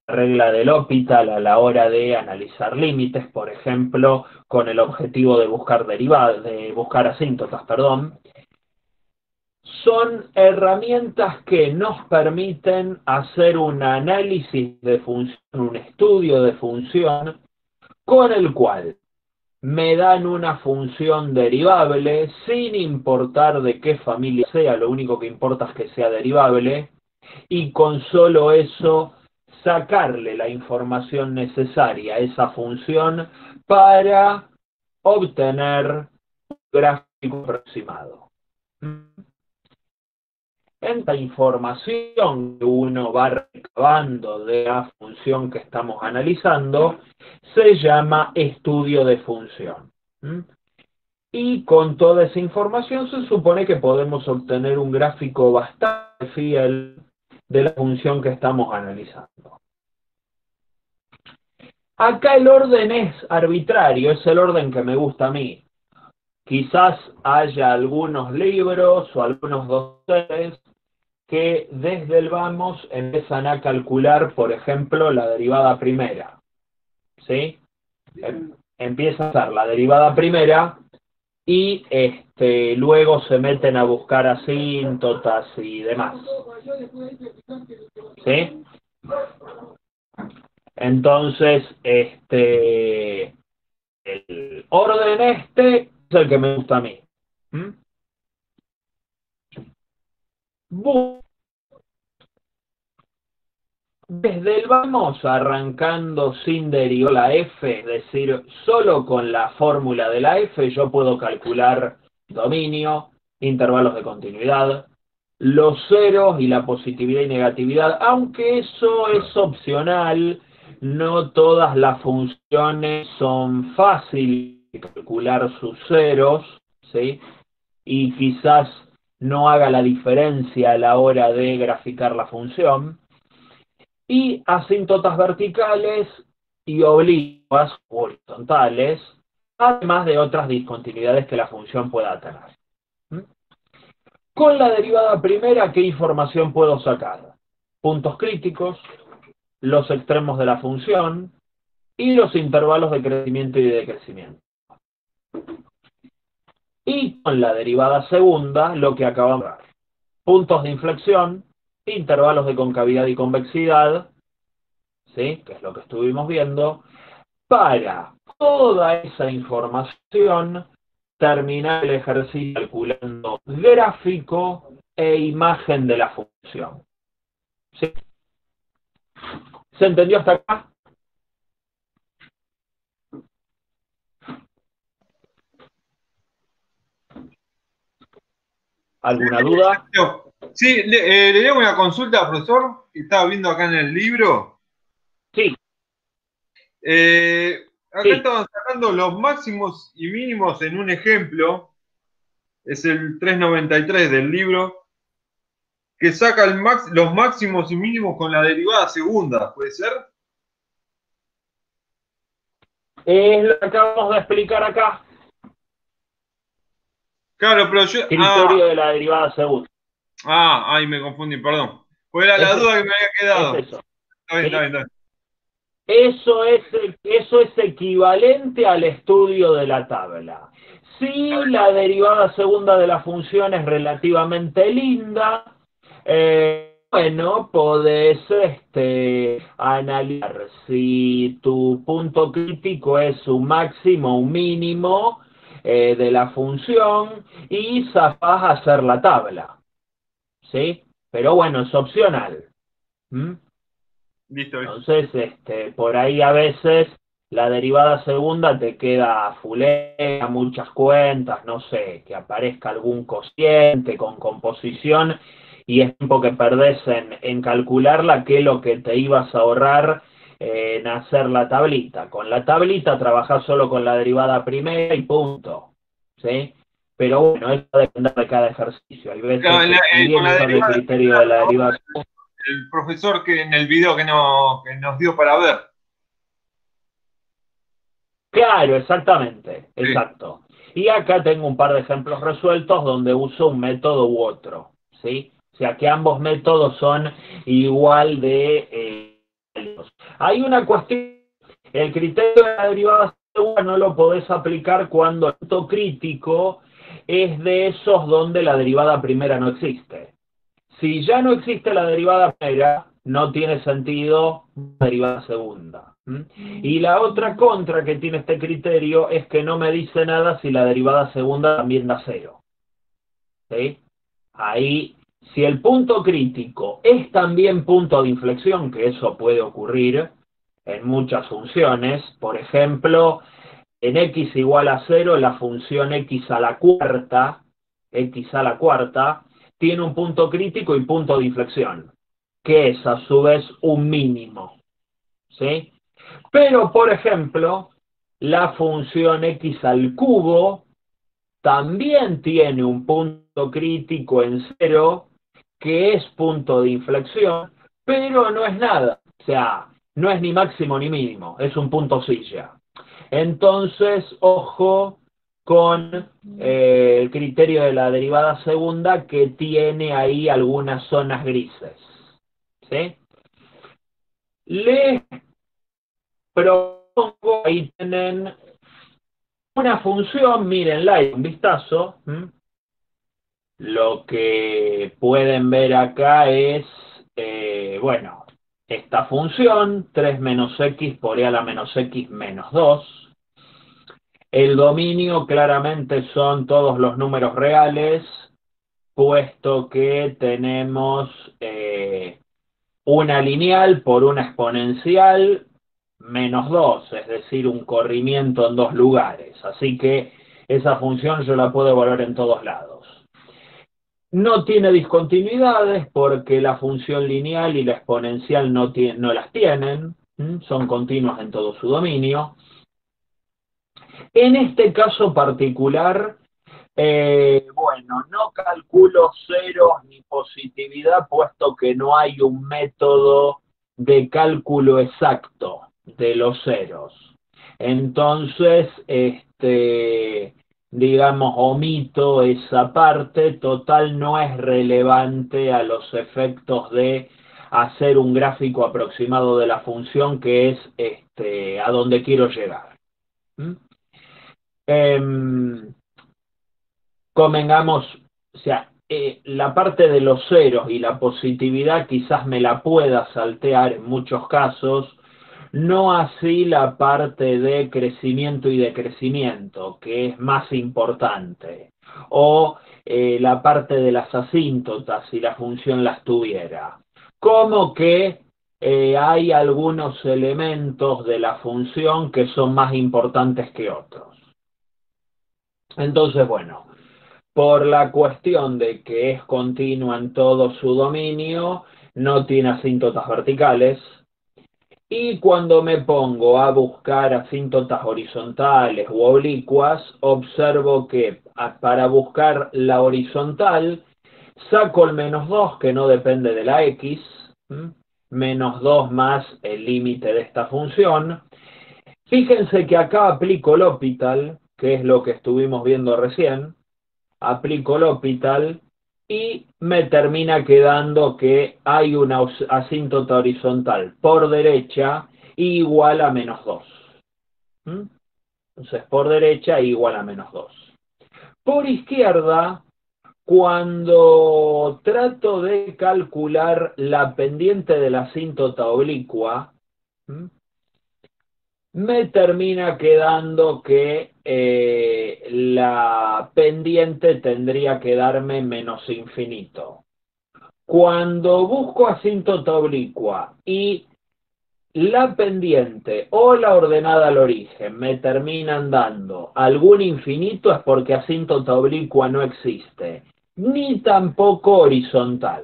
la regla del L'Hopital a la hora de analizar límites, por ejemplo, con el objetivo de buscar derivadas, de buscar asíntotas, perdón. Son herramientas que nos permiten hacer un análisis de función, un estudio de función, con el cual me dan una función derivable, sin importar de qué familia sea, lo único que importa es que sea derivable, y con solo eso sacarle la información necesaria a esa función para obtener un gráfico aproximado. Esta información que uno va recabando de la función que estamos analizando se llama estudio de función. Y con toda esa información se supone que podemos obtener un gráfico bastante fiel de la función que estamos analizando. Acá el orden es arbitrario, es el orden que me gusta a mí. Quizás haya algunos libros o algunos docentes que desde el vamos empiezan a calcular, por ejemplo, la derivada primera. ¿Sí? Empieza a hacer la derivada primera y luego se meten a buscar asíntotas y demás. ¿Sí? Entonces, el orden es el que me gusta a mí. Desde el vamos, arrancando sin derivar la f, es decir, solo con la fórmula de la f yo puedo calcular dominio, intervalos de continuidad, los ceros y la positividad y negatividad, aunque eso es opcional, no todas las funciones son fáciles de calcular sus ceros, ¿sí? Y quizás no haga la diferencia a la hora de graficar la función. Y asíntotas verticales y oblicuas o horizontales, además de otras discontinuidades que la función pueda tener. Con la derivada primera, ¿qué información puedo sacar? Puntos críticos, los extremos de la función y los intervalos de crecimiento y decrecimiento. Y con la derivada segunda, lo que acabamos de ver. Puntos de inflexión, intervalos de concavidad y convexidad, ¿sí? Que es lo que estuvimos viendo, para toda esa información terminar el ejercicio calculando gráfico e imagen de la función. ¿Sí? ¿Se entendió hasta acá? ¿Alguna duda? Sí, le hago una consulta, profesor, que estaba viendo acá en el libro. Sí. Acá estaban sacando los máximos y mínimos en un ejemplo. Es el 393 del libro, que saca los máximos y mínimos con la derivada segunda, ¿puede ser? Es lo que acabamos de explicar acá. Claro, pero yo... Criterio de la derivada segunda. Ahí me confundí, perdón. Pues era la duda que me había quedado. Es eso. Está bien, está bien. Eso es equivalente al estudio de la tabla. Si la derivada segunda de la función es relativamente linda, bueno, podés analizar si tu punto crítico es un máximo o un mínimo de la función y zafás a hacer la tabla. ¿Sí? Pero bueno, es opcional. Listo. Entonces, por ahí a veces la derivada segunda te queda fulera, muchas cuentas, no sé, que aparezca algún cociente con composición y es tiempo que perdés en calcularla, que es lo que te ibas a ahorrar en hacer la tablita. Con la tablita trabajás solo con la derivada primera y punto, ¿sí? Pero bueno, eso depende de cada ejercicio. Hay veces Claro, que con también la usando el derivada, criterio de la derivada. el profesor que en el video que nos dio para ver. Claro, exactamente, Sí. exacto. Y acá tengo un par de ejemplos resueltos donde uso un método u otro, ¿sí? O sea que ambos métodos son igual de válidos. Hay una cuestión, el criterio de la derivada segura no lo podés aplicar cuando el punto crítico es de esos donde la derivada primera no existe. Si ya no existe la derivada primera, no tiene sentido la derivada segunda. Y la otra contra que tiene este criterio es que no me dice nada si la derivada segunda también da cero. ¿Sí? Ahí, si el punto crítico es también punto de inflexión, que eso puede ocurrir en muchas funciones, por ejemplo, en x igual a 0, la función x a la cuarta, tiene un punto crítico y punto de inflexión, que es a su vez un mínimo, ¿sí? Pero, por ejemplo, la función x al cubo también tiene un punto crítico en 0, que es punto de inflexión, pero no es nada, o sea, no es ni máximo ni mínimo, es un punto silla. Entonces, ojo con el criterio de la derivada segunda, que tiene ahí algunas zonas grises. ¿Sí? Les propongo, ahí tienen una función, mírenla, hay un vistazo. Lo que pueden ver acá es, bueno, esta función, 3 menos x por e a la menos x menos 2. El dominio claramente son todos los números reales, puesto que tenemos una lineal por una exponencial menos 2, es decir, un corrimiento en dos lugares. Así que esa función yo la puedo evaluar en todos lados. No tiene discontinuidades porque la función lineal y la exponencial no las tienen, son continuas en todo su dominio. En este caso particular, bueno, no calculo ceros ni positividad, puesto que no hay un método de cálculo exacto de los ceros. Entonces, digamos, omito esa parte, total no es relevante a los efectos de hacer un gráfico aproximado de la función, que es a donde quiero llegar. Convengamos, o sea, la parte de los ceros y la positividad quizás me la pueda saltear en muchos casos, no así la parte de crecimiento y decrecimiento, que es más importante, o la parte de las asíntotas, si la función las tuviera. Como que hay algunos elementos de la función que son más importantes que otros. Entonces, bueno, por la cuestión de que es continua en todo su dominio, no tiene asíntotas verticales, y cuando me pongo a buscar asíntotas horizontales u oblicuas, observo que para buscar la horizontal, saco el menos 2, que no depende de la x, menos 2 más el límite de esta función. Fíjense que acá aplico el L'Hopital, que es lo que estuvimos viendo recién, aplico el L'Hopital y me termina quedando que hay una asíntota horizontal por derecha igual a menos 2. Entonces, por derecha igual a menos 2. Por izquierda, cuando trato de calcular la pendiente de la asíntota oblicua, me termina quedando que la pendiente tendría que darme menos infinito. Cuando busco asíntota oblicua y la pendiente o la ordenada al origen me terminan dando algún infinito, es porque asíntota oblicua no existe, ni tampoco horizontal.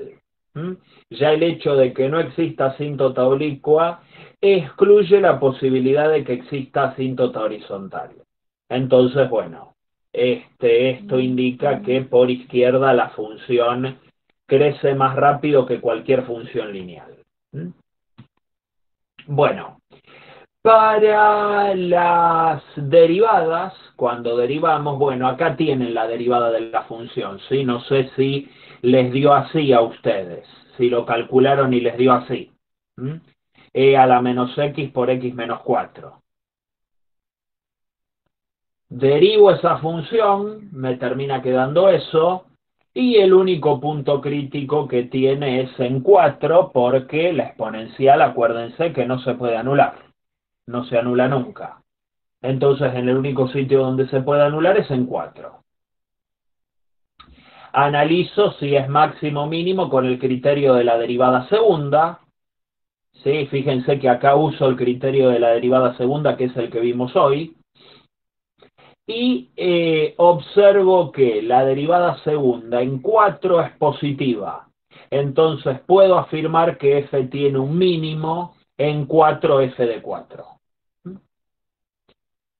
Ya el hecho de que no exista asíntota oblicua excluye la posibilidad de que exista asíntota horizontal. Entonces, bueno, esto indica que por izquierda la función crece más rápido que cualquier función lineal. Bueno, para las derivadas, cuando derivamos, bueno, acá tienen la derivada de la función, ¿sí? No sé si les dio así a ustedes, si lo calcularon y les dio así. E a la menos x por x menos 4. Derivo esa función, me termina quedando eso, y el único punto crítico que tiene es en 4, porque la exponencial, acuérdense que no se puede anular, no se anula nunca. Entonces, en el único sitio donde se puede anular es en 4. Analizo si es máximo o mínimo con el criterio de la derivada segunda. ¿Sí? Fíjense que acá uso el criterio de la derivada segunda, que es el que vimos hoy. Y observo que la derivada segunda en 4 es positiva. Entonces puedo afirmar que f tiene un mínimo en 4f de 4.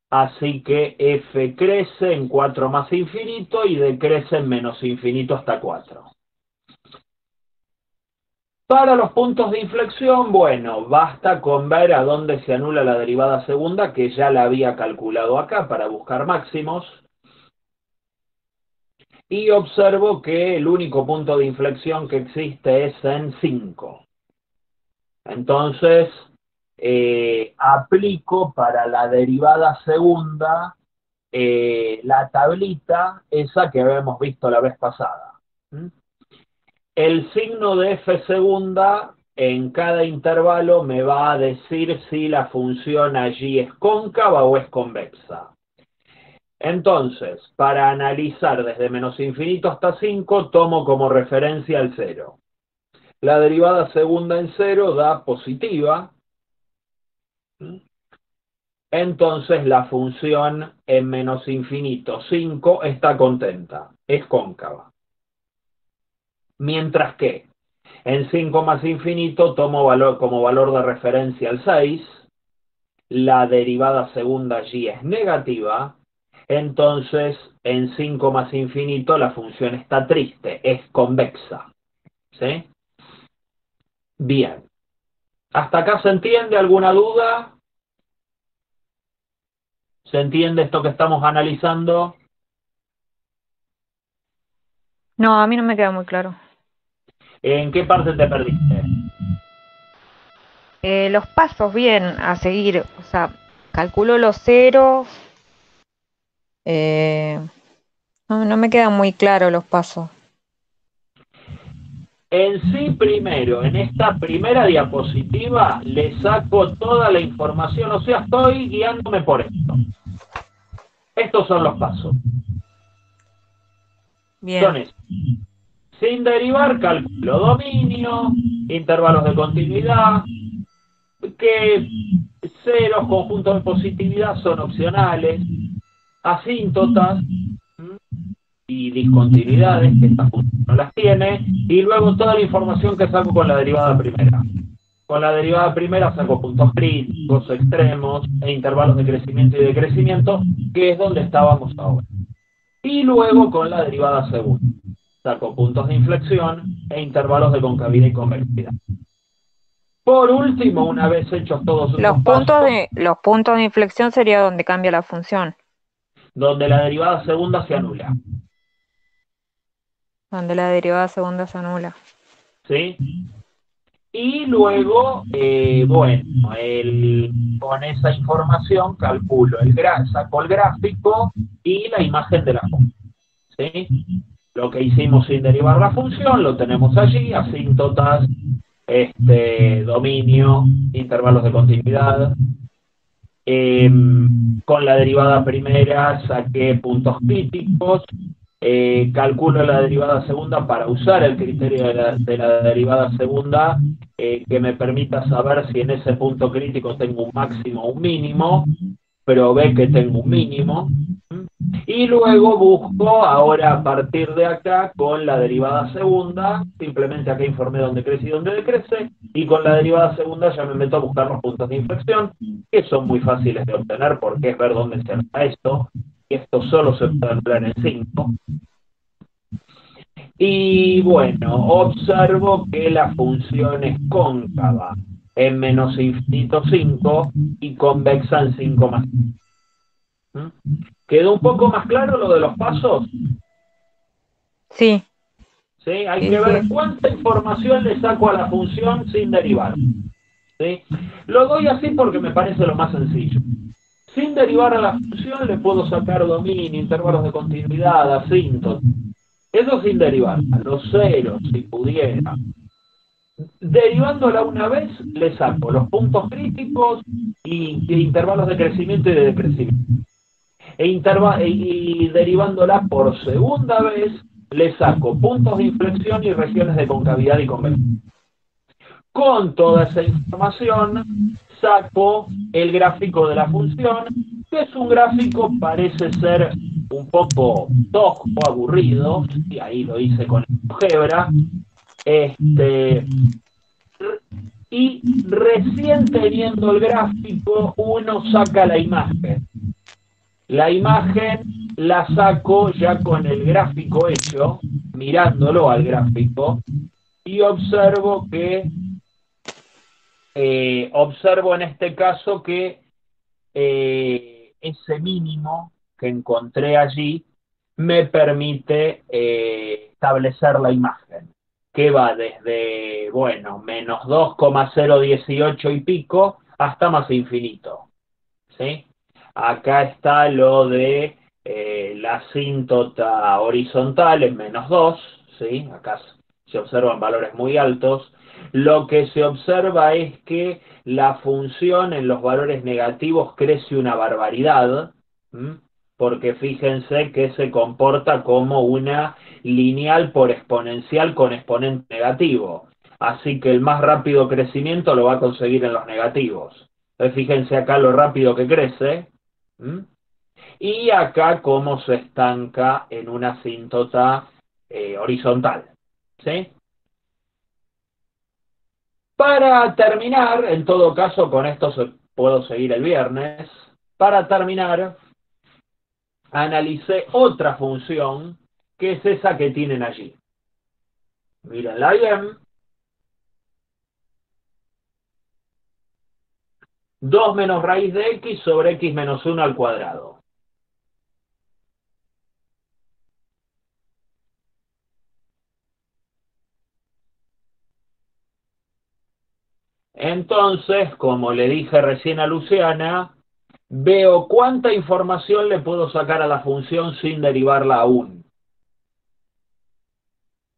Así que f crece en 4 más infinito y decrece en menos infinito hasta 4. Para los puntos de inflexión, bueno, basta con ver a dónde se anula la derivada segunda, que ya la había calculado acá para buscar máximos. Y observo que el único punto de inflexión que existe es en 5. Entonces, aplico para la derivada segunda la tablita esa que habíamos visto la vez pasada. El signo de f segunda en cada intervalo me va a decir si la función allí es cóncava o es convexa. Entonces, para analizar desde menos infinito hasta 5, tomo como referencia el 0. La derivada segunda en 0 da positiva. Entonces la función en menos infinito 5 está contenta, es cóncava. Mientras que en 5 más infinito tomo como valor de referencia el 6, la derivada segunda allí es negativa, entonces en 5 más infinito la función está triste, es convexa. ¿Sí? Bien. ¿Hasta acá se entiende? ¿Alguna duda? ¿Se entiende esto que estamos analizando? No, a mí no me queda muy claro. ¿En qué parte te perdiste? Los pasos bien a seguir, o sea, calculo los ceros. No me quedan muy claros los pasos. En sí, primero, en esta primera diapositiva, le saco toda la información, o sea, estoy guiándome por esto. Estos son los pasos. Bien. Son estos. Sin derivar, calculo dominio, intervalos de continuidad, que ceros, conjuntos de positividad son opcionales, asíntotas y discontinuidades, que esta función no las tiene, y luego toda la información que saco con la derivada primera. Con la derivada primera saco puntos críticos, extremos, e intervalos de crecimiento y decrecimiento, que es donde estábamos ahora. Y luego con la derivada segunda saco puntos de inflexión e intervalos de concavidad y convexidad. Por último, una vez hechos todos esos pasos, Los puntos de inflexión sería donde cambia la función. donde la derivada segunda se anula. Donde la derivada segunda se anula. ¿Sí? Y luego, bueno, con esa información calculo saco el gráfico y la imagen de la función. ¿Sí? Lo que hicimos sin derivar la función lo tenemos allí, asíntotas, dominio, intervalos de continuidad. Con la derivada primera saqué puntos críticos, calculo la derivada segunda para usar el criterio de la derivada segunda, que me permita saber si en ese punto crítico tengo un máximo o un mínimo, probé que tengo un mínimo, y luego busco ahora a partir de acá con la derivada segunda, simplemente acá informé dónde crece y dónde decrece, y con la derivada segunda ya me meto a buscar los puntos de inflexión, que son muy fáciles de obtener porque es ver dónde se anula esto, y esto solo se puede anular en 5. Y bueno, observo que la función es cóncava en menos infinito 5 y convexa en 5 más. ¿Quedó un poco más claro lo de los pasos? Sí, ¿Sí? Hay sí, que ver sí. cuánta información le saco a la función sin derivar. ¿Sí? Lo doy así porque me parece lo más sencillo. Sin derivar a la función le puedo sacar dominio, intervalos de continuidad, asíntotas. Eso sin derivar. A los ceros, si pudiera. Derivándola una vez, le saco los puntos críticos y intervalos de crecimiento y de decrecimiento. Y derivándola por segunda vez, le saco puntos de inflexión y regiones de concavidad y convección. Con toda esa información, saco el gráfico de la función, que es un gráfico, parece ser un poco tosco, aburrido, y ahí lo hice con álgebra, y recién teniendo el gráfico, uno saca la imagen. La imagen la saco ya con el gráfico hecho, mirándolo al gráfico, y observo en este caso que ese mínimo que encontré allí me permite establecer la imagen, que va desde, bueno, menos 2,018 y pico hasta más infinito. ¿Sí? Acá está lo de la asíntota horizontal en menos 2, ¿sí? Acá se observan valores muy altos. Lo que se observa es que la función en los valores negativos crece una barbaridad, porque fíjense que se comporta como una lineal por exponencial con exponente negativo. Así que el más rápido crecimiento lo va a conseguir en los negativos. Entonces fíjense acá lo rápido que crece. Y acá cómo se estanca en una asíntota horizontal. ¿Sí? Para terminar, en todo caso con esto puedo seguir el viernes. Para terminar, analicé otra función que es esa que tienen allí. Mírenla bien. 2 menos raíz de x sobre x menos 1 al cuadrado. Entonces, como le dije recién a Luciana, veo cuánta información le puedo sacar a la función sin derivarla aún.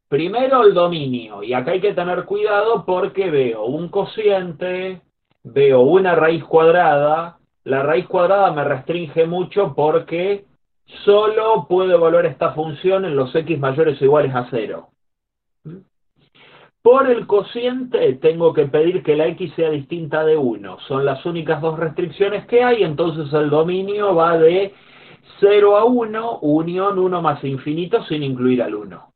Primero el dominio, y acá hay que tener cuidado porque veo un cociente, veo una raíz cuadrada. La raíz cuadrada me restringe mucho porque solo puedo evaluar esta función en los x mayores o iguales a 0. Por el cociente tengo que pedir que la x sea distinta de 1. Son las únicas dos restricciones que hay, entonces el dominio va de 0 a 1, unión 1 más infinito sin incluir al 1.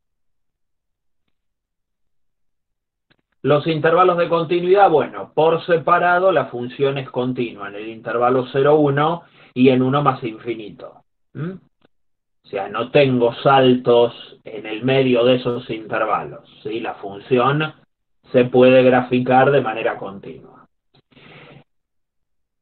Los intervalos de continuidad, bueno, por separado la función es continua en el intervalo 0, 1 y en 1 más infinito. O sea, no tengo saltos en el medio de esos intervalos, ¿sí? La función se puede graficar de manera continua.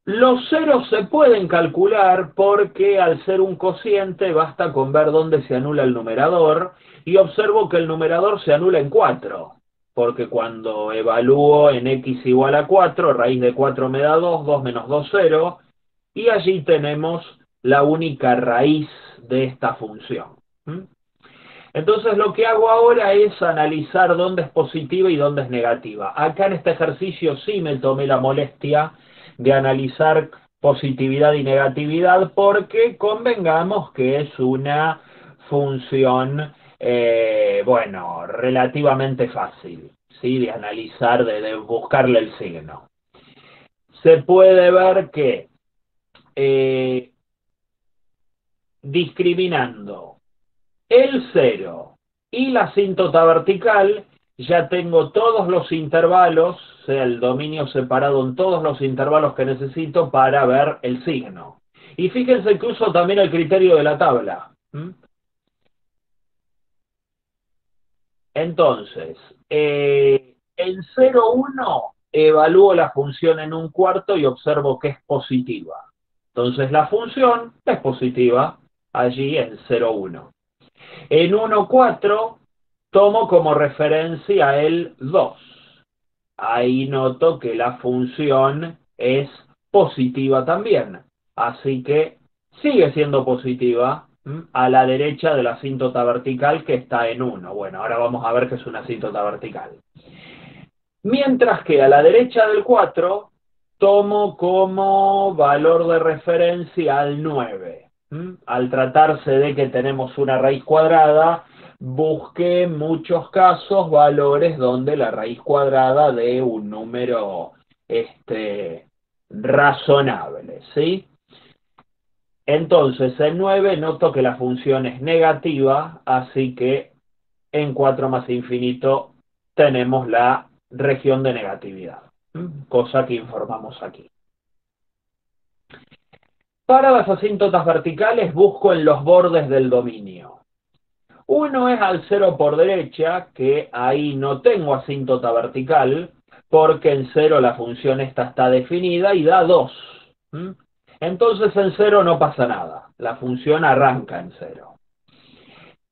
Los ceros se pueden calcular porque al ser un cociente basta con ver dónde se anula el numerador y observo que el numerador se anula en 4, porque cuando evalúo en x igual a 4, raíz de 4 me da 2, 2 menos 2, 0, y allí tenemos la única raíz de esta función. Entonces lo que hago ahora es analizar dónde es positiva y dónde es negativa. Acá en este ejercicio sí me tomé la molestia de analizar positividad y negatividad porque convengamos que es una función, bueno, relativamente fácil. ¿sí? De analizar, de buscarle el signo. Se puede ver que discriminando el 0 y la asíntota vertical, ya tengo todos los intervalos, o sea, el dominio separado en todos los intervalos que necesito para ver el signo. Y fíjense que uso también el criterio de la tabla. Entonces, en 0,1 evalúo la función en un cuarto y observo que es positiva. Entonces la función es positiva allí en 0,1. En 1,4 tomo como referencia el 2. Ahí noto que la función es positiva también. Así que sigue siendo positiva a la derecha de la asíntota vertical que está en 1. Bueno, ahora vamos a ver qué es una asíntota vertical. Mientras que a la derecha del 4 tomo como valor de referencia al 9. Al tratarse de que tenemos una raíz cuadrada, busqué en muchos casos valores donde la raíz cuadrada dé un número razonable, ¿sí? Entonces, en 9 noto que la función es negativa, así que en 4 más infinito tenemos la región de negatividad, cosa que informamos aquí. Para las asíntotas verticales busco en los bordes del dominio. Uno es al 0 por derecha, que ahí no tengo asíntota vertical, porque en 0 la función esta está definida y da 2. Entonces en 0 no pasa nada, la función arranca en 0.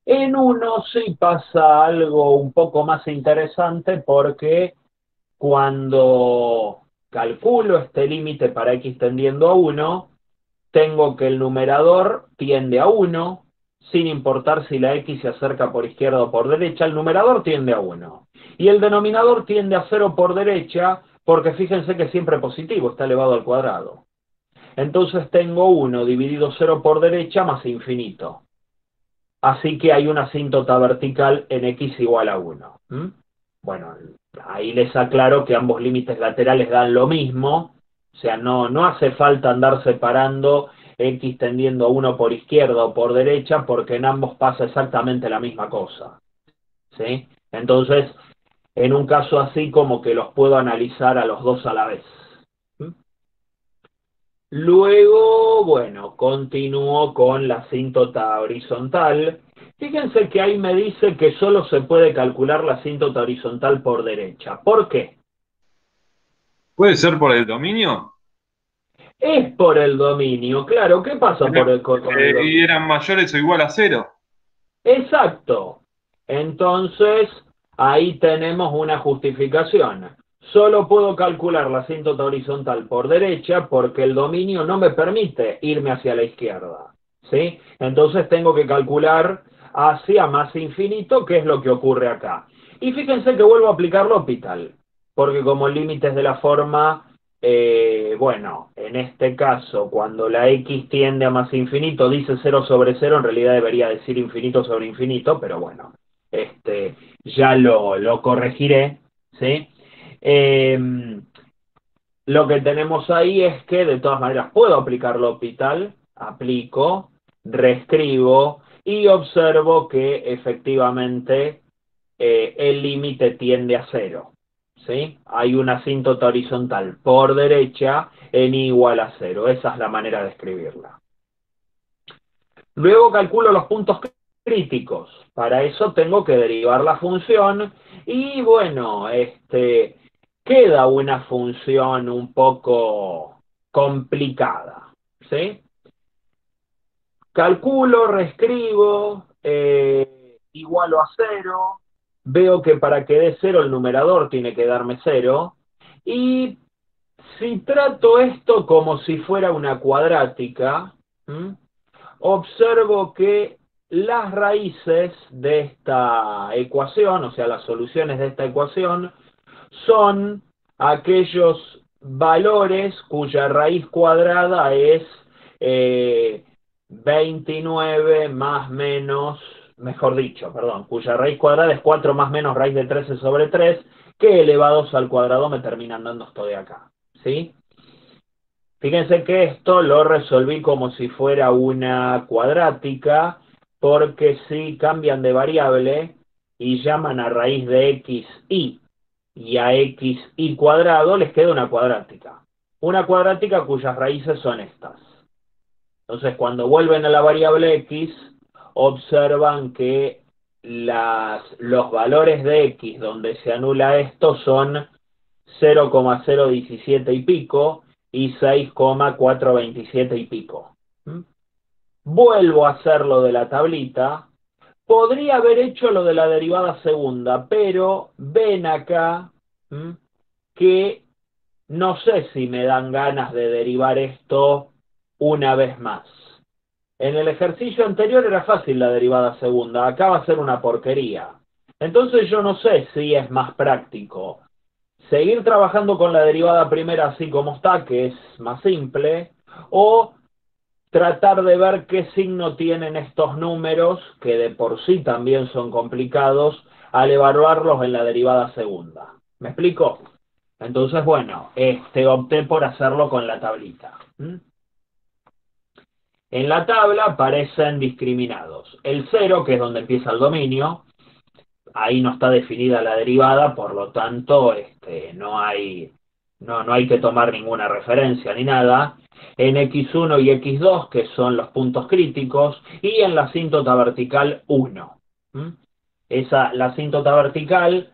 En 1 sí pasa algo un poco más interesante porque cuando calculo este límite para x tendiendo a 1, tengo que el numerador tiende a 1, sin importar si la x se acerca por izquierda o por derecha, el numerador tiende a 1. Y el denominador tiende a 0 por derecha, porque fíjense que es siempre positivo, está elevado al cuadrado. Entonces tengo 1 dividido 0 por derecha más infinito. Así que hay una asíntota vertical en x igual a 1. Bueno, ahí les aclaro que ambos límites laterales dan lo mismo, o sea, no hace falta andar separando x tendiendo a 1 por izquierda o por derecha, porque en ambos pasa exactamente la misma cosa, ¿sí? Entonces, en un caso así como que los puedo analizar a los dos a la vez. Luego, bueno, continúo con la asíntota horizontal. Fíjense que ahí me dice que solo se puede calcular la asíntota horizontal por derecha. ¿Por qué? ¿Puede ser por el dominio? Es por el dominio, claro. ¿Qué pasa con el Y dominio? eran mayores o igual a 0. Exacto. Entonces, ahí tenemos una justificación. Solo puedo calcular la asíntota horizontal por derecha porque el dominio no me permite irme hacia la izquierda, ¿sí? Entonces tengo que calcular hacia más infinito, que es lo que ocurre acá. Y fíjense que vuelvo a aplicar L'Hopital, porque como el límite es de la forma, bueno, en este caso, cuando la x tiende a más infinito, dice 0 sobre 0, en realidad debería decir infinito sobre infinito, pero bueno, ya lo corregiré, ¿sí? Lo que tenemos ahí es que de todas maneras puedo aplicar L'Hopital, aplico, reescribo y observo que efectivamente el límite tiende a 0. ¿Sí? Hay una asíntota horizontal por derecha en igual a 0. Esa es la manera de escribirla. Luego calculo los puntos críticos. Para eso tengo que derivar la función y bueno, queda una función un poco complicada, ¿sí? Calculo, reescribo, igualo a 0, veo que para que dé 0 el numerador tiene que darme 0, y si trato esto como si fuera una cuadrática, observo que las raíces de esta ecuación, o sea, las soluciones de esta ecuación, son aquellos valores cuya raíz cuadrada es 29 más menos, mejor dicho, perdón, cuya raíz cuadrada es 4 más menos raíz de 13 sobre 3, ¿qué elevados al cuadrado me terminan dando esto de acá? ¿Sí? Fíjense que esto lo resolví como si fuera una cuadrática, porque si cambian de variable y llaman a raíz de xy y a xy cuadrado, les queda una cuadrática. Una cuadrática cuyas raíces son estas. Entonces, cuando vuelven a la variable x, observan que los valores de x donde se anula esto son 0,017 y pico y 6,427 y pico. Vuelvo a hacer lo de la tablita. Podría haber hecho lo de la derivada segunda, pero ven acá que no sé si me dan ganas de derivar esto una vez más. En el ejercicio anterior era fácil la derivada segunda, acá va a ser una porquería. Entonces yo no sé si es más práctico seguir trabajando con la derivada primera así como está, que es más simple, o tratar de ver qué signo tienen estos números, que de por sí también son complicados, al evaluarlos en la derivada segunda. ¿Me explico? Entonces, bueno, opté por hacerlo con la tablita. En la tabla aparecen discriminados. El 0, que es donde empieza el dominio, ahí no está definida la derivada, por lo tanto, no hay que tomar ninguna referencia ni nada. En x1 y x2, que son los puntos críticos, y en la asíntota vertical 1. La asíntota vertical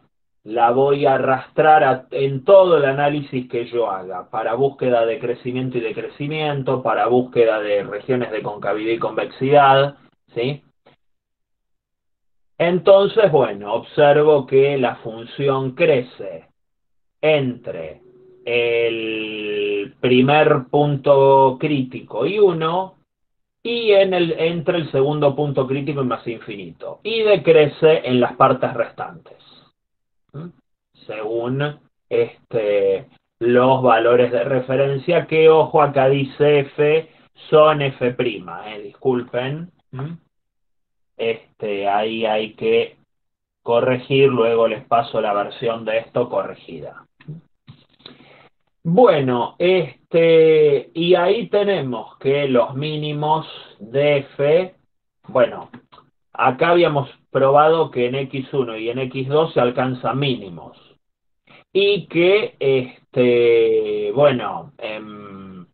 la voy a arrastrar en todo el análisis que yo haga, para búsqueda de crecimiento y decrecimiento, para búsqueda de regiones de concavidad y convexidad, ¿sí? Entonces, bueno, observo que la función crece entre el primer punto crítico y 1, y entre el segundo punto crítico y más infinito, y decrece en las partes restantes, según los valores de referencia, que, ojo, acá dice f, son f', disculpen, ahí hay que corregir, luego les paso la versión de esto corregida. Bueno, y ahí tenemos que los mínimos de f, bueno, acá habíamos probado que en x1 y en x2 se alcanzan mínimos, y que, bueno, en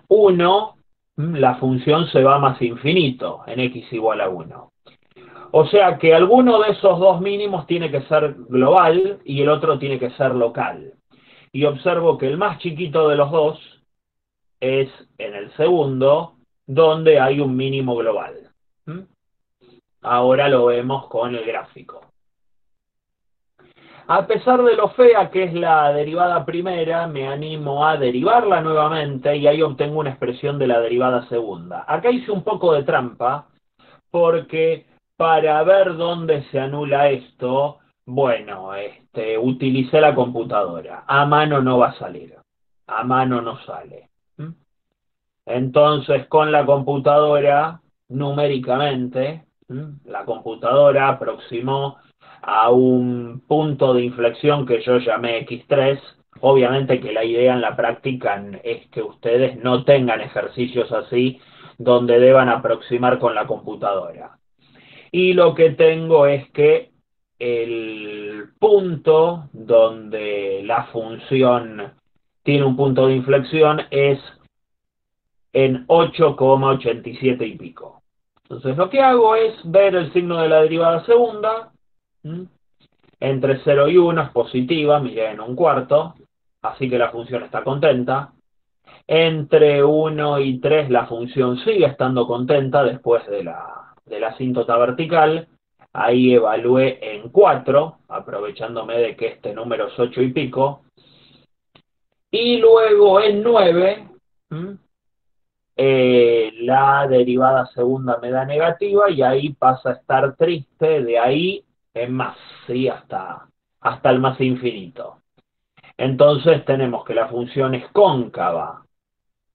1 la función se va más infinito, en x igual a 1. O sea que alguno de esos dos mínimos tiene que ser global y el otro tiene que ser local. Y observo que el más chiquito de los dos es en el segundo, donde hay un mínimo global. Ahora lo vemos con el gráfico. A pesar de lo fea que es la derivada primera, me animo a derivarla nuevamente y ahí obtengo una expresión de la derivada segunda. Acá hice un poco de trampa, porque para ver dónde se anula esto, bueno, utilicé la computadora. A mano no va a salir. A mano no sale. Entonces, con la computadora, numéricamente, la computadora aproximó a un punto de inflexión que yo llamé x3. Obviamente que la idea en la práctica es que ustedes no tengan ejercicios así donde deban aproximar con la computadora. Y lo que tengo es que el punto donde la función tiene un punto de inflexión es en 8,87 y pico. Entonces lo que hago es ver el signo de la derivada segunda. Entre 0 y 1 es positiva, miré en un cuarto, así que la función está contenta. Entre 1 y 3 la función sigue estando contenta después de la asíntota vertical. Ahí evalué en 4, aprovechándome de que este número es 8 y pico. Y luego en 9, la derivada segunda me da negativa y ahí pasa a estar triste, de ahí en más, ¿sí? hasta el más infinito. Entonces tenemos que la función es cóncava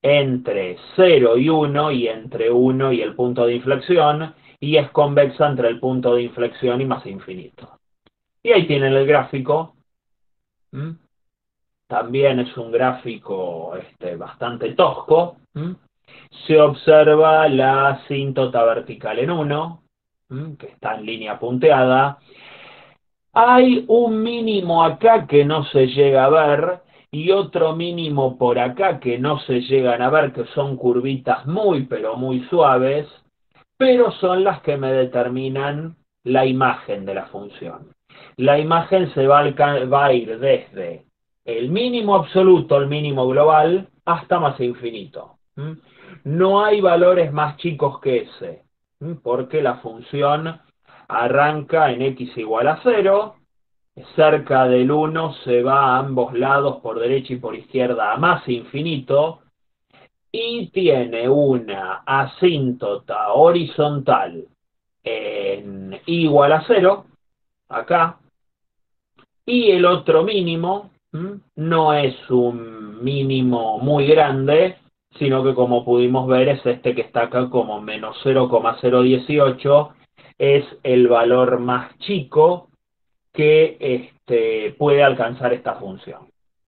entre 0 y 1 y entre 1 y el punto de inflexión, y es convexa entre el punto de inflexión y más infinito. Y ahí tienen el gráfico. ¿Mm? También es un gráfico bastante tosco. ¿Mm? Se observa la asíntota vertical en 1, que está en línea punteada. Hay un mínimo acá que no se llega a ver y otro mínimo por acá que no se llegan a ver, que son curvitas muy pero muy suaves, pero son las que me determinan la imagen de la función. La imagen va a ir desde el mínimo absoluto, el mínimo global, hasta más infinito. ¿Mm? No hay valores más chicos que ese, porque la función arranca en x igual a 0, cerca del 1 se va a ambos lados, por derecha y por izquierda, a más infinito, y tiene una asíntota horizontal en igual a 0, acá, y el otro mínimo no es un mínimo muy grande, sino que como pudimos ver es este que está acá como menos 0,018, es el valor más chico que puede alcanzar esta función.